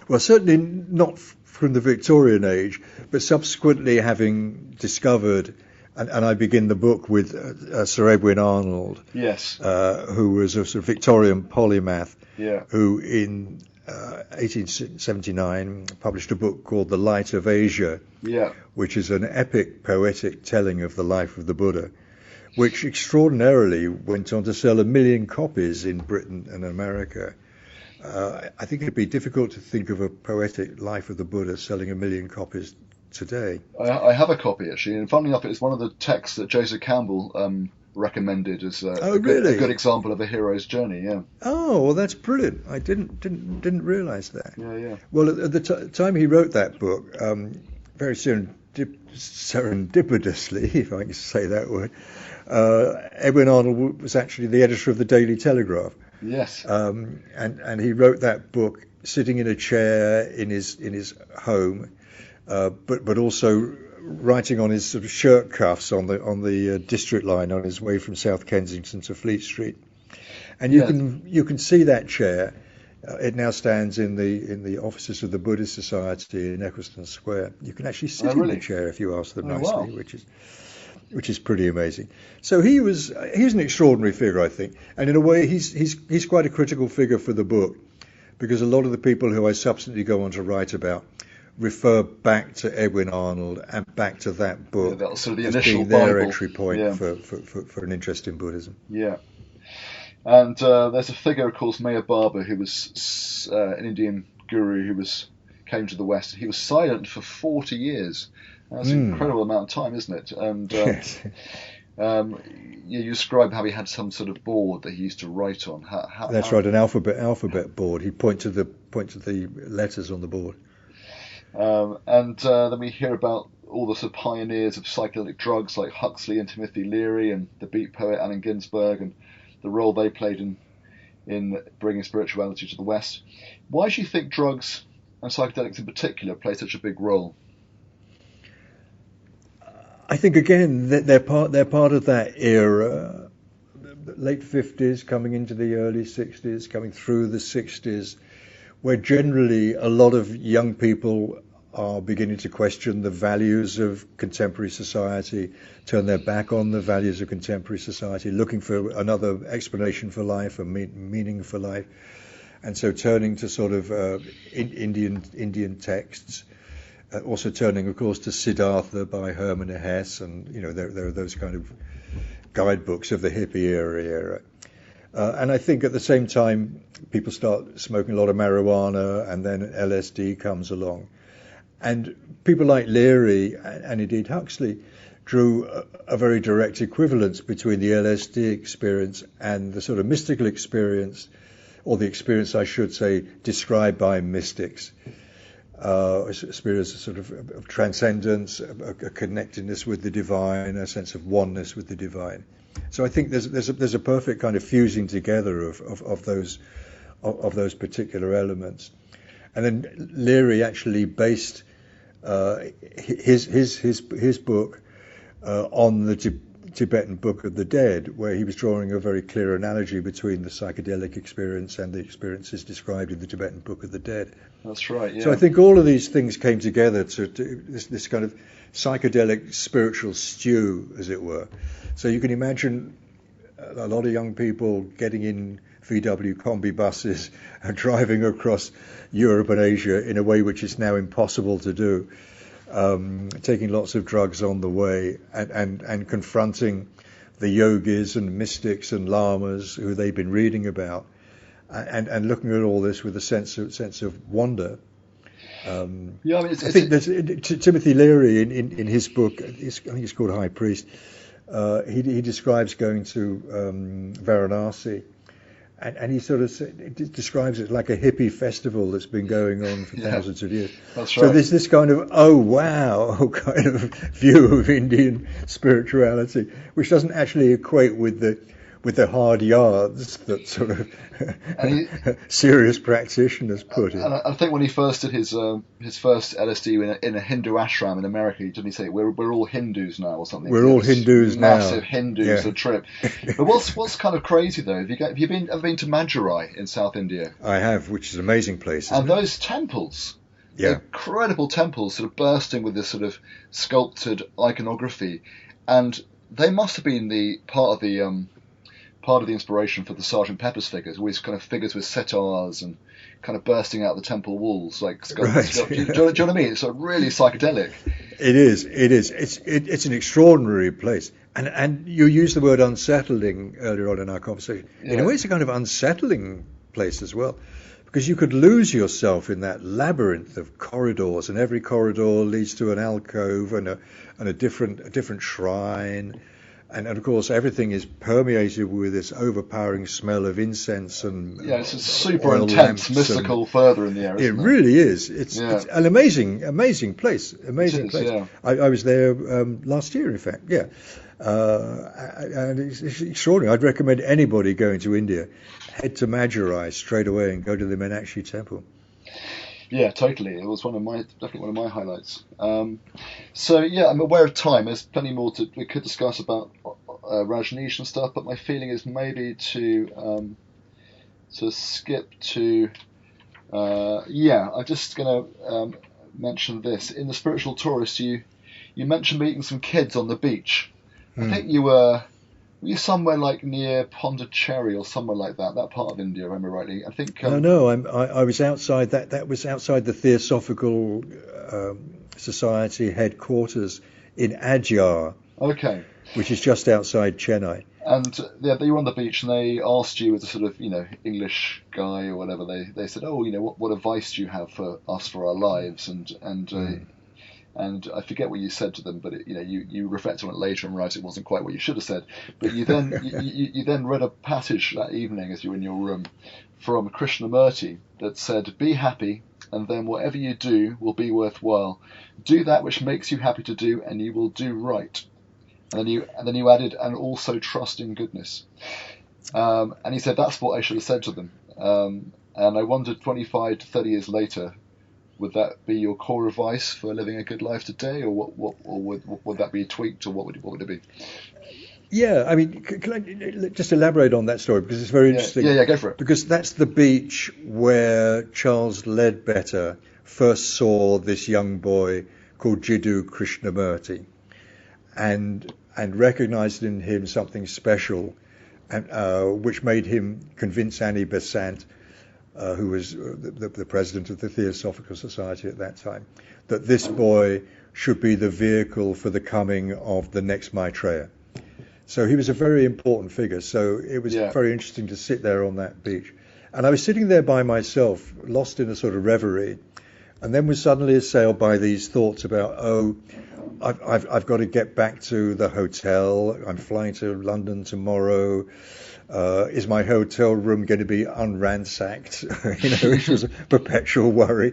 Well, certainly not from the Victorian age, but subsequently having discovered, and I begin the book with Sir Edwin Arnold, yes, who was a sort of Victorian polymath, yeah, who in 1879 published a book called The Light of Asia, yeah, which is an epic poetic telling of the life of the Buddha, which extraordinarily went on to sell 1 million copies in Britain and America. I think it'd be difficult to think of a poetic life of the Buddha selling 1 million copies today. I have a copy, actually, and funnily enough, it's one of the texts that Joseph Campbell recommended as a good example of a hero's journey. Yeah. Oh, well, that's brilliant. I didn't realise that. Yeah. Well, at the time he wrote that book, very serendipitously, if I can say that word, Edwin Arnold was actually the editor of the Daily Telegraph. Yes. And he wrote that book sitting in a chair in his home, but also writing on his sort of shirt cuffs on the district line on his way from South Kensington to Fleet Street. And you can see that chair. It now stands in the offices of the Buddhist Society in Eccleston Square. You can actually sit in the chair if you ask them nicely, wow. which is pretty amazing. So he's an extraordinary figure, I think, and in a way he's quite a critical figure for the book, because a lot of the people who I subsequently go on to write about refer back to Edwin Arnold and back to that book that was sort of the as initial being their Bible. entry point Yeah. for an interest in Buddhism. Yeah. And there's a figure, of course, Meher Baba, who was an Indian guru who came to the West. He was silent for 40 years. That's an incredible amount of time, isn't it? And Yes. you describe how he had some sort of board that he used to write on. That's right, an alphabet board. He'd point to the letters on the board. And then we hear about all the sort of pioneers of psychedelic drugs like Huxley and Timothy Leary, and the beat poet Allen Ginsberg, and the role they played in bringing spirituality to the West. Why do you think drugs, and psychedelics in particular, play such a big role? I think again that they're part of that era, late 50s, coming into the early 60s, coming through the 60s, where generally a lot of young people are beginning to question the values of contemporary society, turn their back on the values of contemporary society, looking for another explanation for life, a meaning for life, and so turning to sort of Indian texts. Also turning, of course, to Siddhartha by Hermann Hesse, and there are those kind of guidebooks of the hippie era. And I think at the same time, people start smoking a lot of marijuana, and then LSD comes along. And people like Leary and indeed Huxley drew a very direct equivalence between the LSD experience and the sort of mystical experience, or the experience, I should say, described by mystics. Experience sort of transcendence, a connectedness with the divine, a sense of oneness with the divine. So I think there's a perfect kind of fusing together of those particular elements. And then Leary actually based his book on the Tibetan Book of the Dead, where he was drawing a very clear analogy between the psychedelic experience and the experiences described in the Tibetan Book of the Dead. That's right, yeah. So I think all of these things came together to this kind of psychedelic spiritual stew, as it were. So you can imagine a lot of young people getting in VW combi buses and driving across Europe and Asia in a way which is now impossible to do. taking lots of drugs on the way, and confronting the yogis and mystics and lamas who they've been reading about, and looking at all this with a sense of wonder. Yeah, I mean, I think there's Timothy Leary in his book. I think it's called High Priest. He describes going to Varanasi, and he sort of describes it like a hippie festival that's been going on for thousands of years. That's so right. there's this kind of oh wow kind of view of Indian spirituality, which doesn't actually equate with the hard yards that sort of serious practitioners put in. And I think when he first did his first LSD in a Hindu ashram in America, didn't he say we're all Hindus now or something? We're all Hindus now. Massive Hindus trip. But what's kind of crazy though? Have you ever been to Madurai in South India? I have, which is an amazing place. And those temples. Yeah. Incredible temples, sort of bursting with this sort of sculpted iconography, and they must have been the part of the inspiration for the Sgt. Pepper's figures, always kind of figures with setars and kind of bursting out the temple walls, like sculpture. Right. Do you know what I mean? It's sort of really psychedelic. It is. It's an extraordinary place, and you used the word unsettling earlier on in our conversation. Yeah. In a way, it's a kind of unsettling place as well, because you could lose yourself in that labyrinth of corridors, and every corridor leads to an alcove and a different shrine. And of course, everything is permeated with this overpowering smell of incense and it's a super intense, mystical further in the air. It really is. It's an amazing place. Amazing place. Yeah. I was there last year, in fact. Yeah, and it's extraordinary. I'd recommend anybody going to India head to Madurai straight away and go to the Meenakshi temple. Yeah, totally. It was definitely one of my highlights. So yeah, I'm aware of time. There's plenty more we could discuss about Rajneesh and stuff, but my feeling is maybe to skip to. I'm just going to mention this. In the Spiritual Tourist, you mentioned meeting some kids on the beach. I think you were you somewhere like near Pondicherry or somewhere like that part of India, if I remember rightly? I think. No, I was outside that. That was outside the Theosophical Society headquarters in Adyar. Okay. Which is just outside Chennai. And they were on the beach, and they asked you, as a sort of English guy or whatever, they said, what advice do you have for us for our lives? And I forget what you said to them, but you reflect on it later and realize it wasn't quite what you should have said. But you then you then read a passage that evening as you were in your room from Krishnamurti that said, "Be happy, and then whatever you do will be worthwhile. Do that which makes you happy to do, and you will do right." And then you added, "and also trust in goodness." And he said, "That's what I should have said to them." And I wondered, 25 to 30 years later, would that be your core advice for living a good life today, or would that be tweaked, or what would it be? Yeah, I mean, can I just elaborate on that story, because it's very interesting. Yeah, go for it. Because that's the beach where Charles Ledbetter first saw this young boy called Jiddu Krishnamurti, and recognized in him something special, and which made him convince Annie Besant, who was the president of the Theosophical Society at that time, that this boy should be the vehicle for the coming of the next Maitreya. So he was a very important figure. So it was very interesting to sit there on that beach. And I was sitting there by myself, lost in a sort of reverie, and then was suddenly assailed by these thoughts about, I've got to get back to the hotel. I'm flying to London tomorrow. Is my hotel room going to be unransacked? Which was a perpetual worry.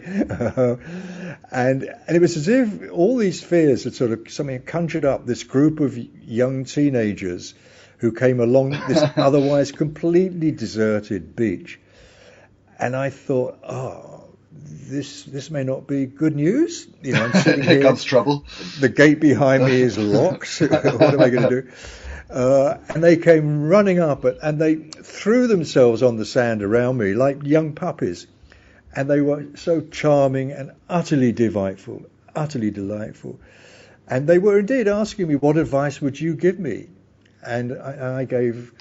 And it was as if all these fears had sort of something conjured up this group of young teenagers who came along this otherwise completely deserted beach. And I thought, this may not be good news. I'm sitting here. Here comes trouble. The gate behind me is locked. What am I going to do? And they came running up, and they threw themselves on the sand around me like young puppies. And they were so charming and utterly delightful. And they were indeed asking me, what advice would you give me? And I gave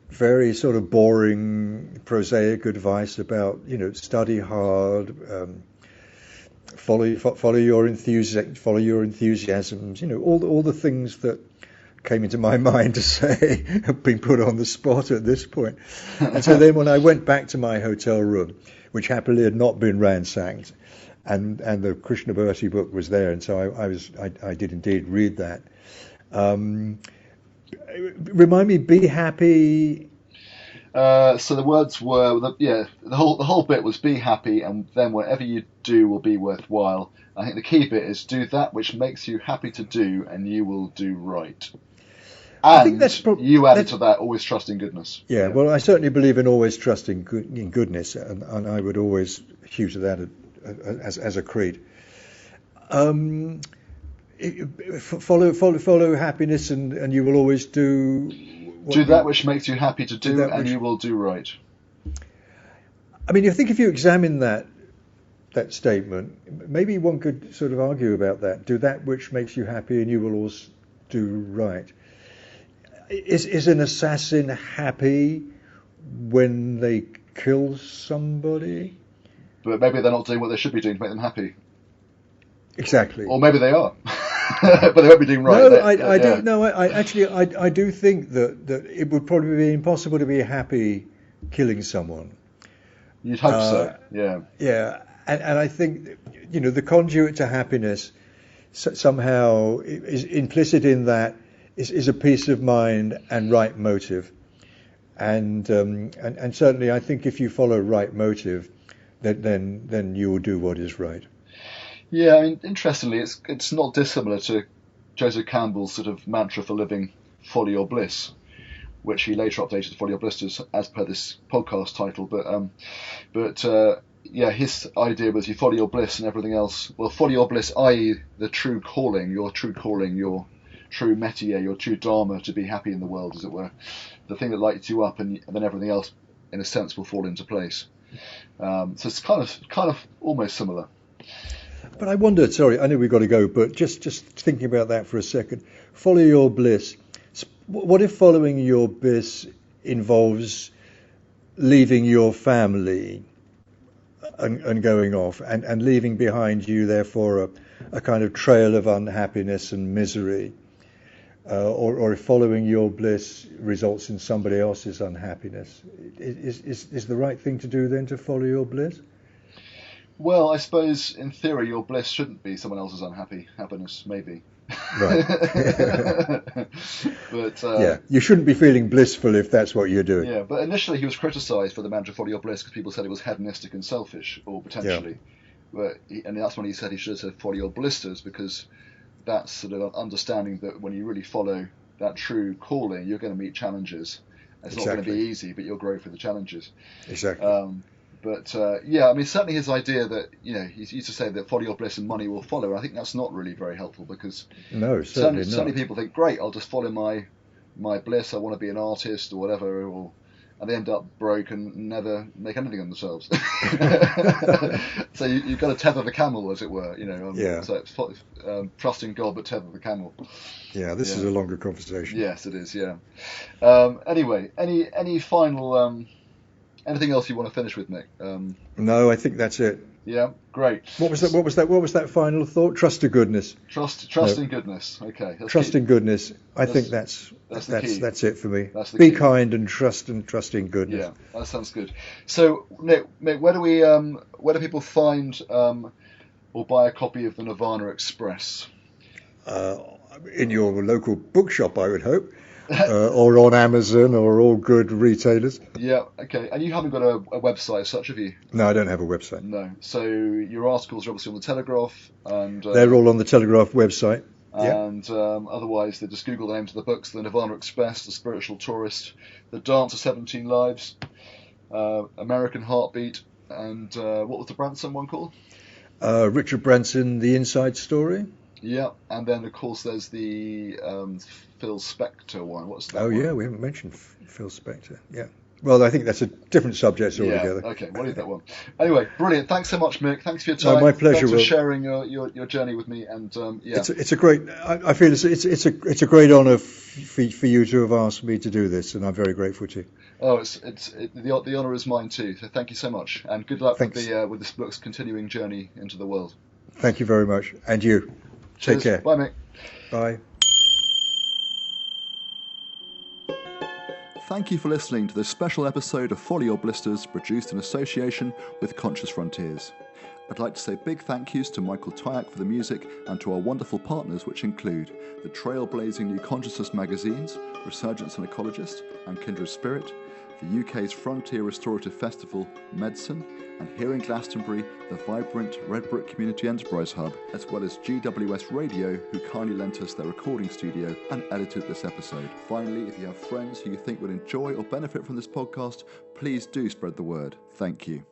very sort of boring, prosaic advice about, study hard, follow your enthusiasms. All the things that came into my mind to say have been put on the spot at this point. And so then when I went back to my hotel room, which happily had not been ransacked, and the Krishnamurti book was there, and so I did indeed read that. Remind me, be happy. So the words were, the whole bit was be happy, and then whatever you do will be worthwhile. I think the key bit is do that which makes you happy to do, and you will do right. And I think you added to that, always trust in goodness. Yeah, well, I certainly believe in always trusting in goodness, and I would always hew to that as a creed. Follow happiness, and you will always do. Do that which makes you happy to do, and you will do right. I mean, I think if you examine that statement, maybe one could sort of argue about that. Do that which makes you happy, and you will always do right. Is an assassin happy when they kill somebody? But maybe they're not doing what they should be doing to make them happy. Exactly. Or maybe they are, but they won't be doing right. No, I don't. No, I do think that it would probably be impossible to be happy killing someone. You'd hope so. Yeah. Yeah, and I think the conduit to happiness somehow is implicit in that is a peace of mind and right motive, and certainly I think if you follow right motive, then you will do what is right. Yeah, I mean, interestingly, it's not dissimilar to Joseph Campbell's sort of mantra for living, follow your bliss, which he later updated to Follow Your Blisters as per this podcast title. But his idea was you follow your bliss and everything else. Well, follow your bliss, i.e. the true calling, your true métier, your true dharma, to be happy in the world, as it were. The thing that lights you up, and then everything else, in a sense, will fall into place. So it's kind of almost similar. But I wonder, sorry, I know we've got to go, but just thinking about that for a second. Follow your bliss. What if following your bliss involves leaving your family and going off and leaving behind you, therefore, a kind of trail of unhappiness and misery? Or if following your bliss results in somebody else's unhappiness? Is the right thing to do then to follow your bliss? Well, I suppose in theory your bliss shouldn't be someone else's happiness, maybe. Right. But yeah, you shouldn't be feeling blissful if that's what you're doing. Yeah, but initially he was criticised for the mantra follow your bliss because people said it was hedonistic and selfish, or potentially. Yeah. And that's when he said he should have said follow your blisters, because that's sort of understanding that when you really follow that true calling, you're going to meet challenges. It's not going to be easy, but you'll grow through the challenges. Exactly. But I mean, certainly his idea that, he used to say that follow your bliss and money will follow. I think that's not really very helpful, because certainly people think, great, I'll just follow my bliss. I want to be an artist or whatever, and they end up broke and never make anything of themselves. So you've got to tether the camel, as it were. So it's trust in God, but tether the camel. Yeah, this is a longer conversation. Yes, it is. Yeah. Anyway, any final. Anything else you want to finish with, Mick? No, I think that's it. Yeah, great. What was that final thought? Trust to goodness. Trust in goodness. Okay. Trust in goodness. I think that's it for me. Be kind and trust in goodness. Yeah, that sounds good. So, Mick, where do people find or buy a copy of the Nirvana Express? In your local bookshop, I would hope. Or on Amazon or all good retailers. Yeah, okay. And you haven't got a website as such, have you? No, I don't have a website. No. So your articles are obviously on the Telegraph, and they're all on the Telegraph website. And otherwise, they just Google the names of the books: the Nirvana Express, the Spiritual Tourist, the Dance of 17 Lives, American Heartbeat, and what was the Branson one called? Richard Branson, The Inside Story. Yeah, and then of course there's the Phil Spector one. What's that? Oh one? Yeah, we haven't mentioned Phil Spector. Yeah. Well, I think that's a different subject altogether. Yeah. Okay, we'll leave that one. Anyway, brilliant. Thanks so much, Mick. Thanks for your time. No, my pleasure. Thanks for sharing your journey with me. And it's a great. I feel it's a great honour for you to have asked me to do this, and I'm very grateful to you. Oh, the honour is mine too. So thank you so much, and good luck with this book's continuing journey into the world. Thank you very much. And you. Take Cheers. care. Bye, Mick. Bye. Thank you for listening to this special episode of Follow Your Blisters, produced in association with Conscious Frontiers. I'd like to say big thank yous to Michael Tyack for the music and to our wonderful partners, which include the trailblazing New Consciousness magazines, Resurgence and Ecologist, and Kindred Spirit, the UK's Frontier Restorative Festival, Medicine, and here in Glastonbury, the vibrant Redbrook Community Enterprise Hub, as well as GWS Radio, who kindly lent us their recording studio and edited this episode. Finally, if you have friends who you think would enjoy or benefit from this podcast, please do spread the word. Thank you.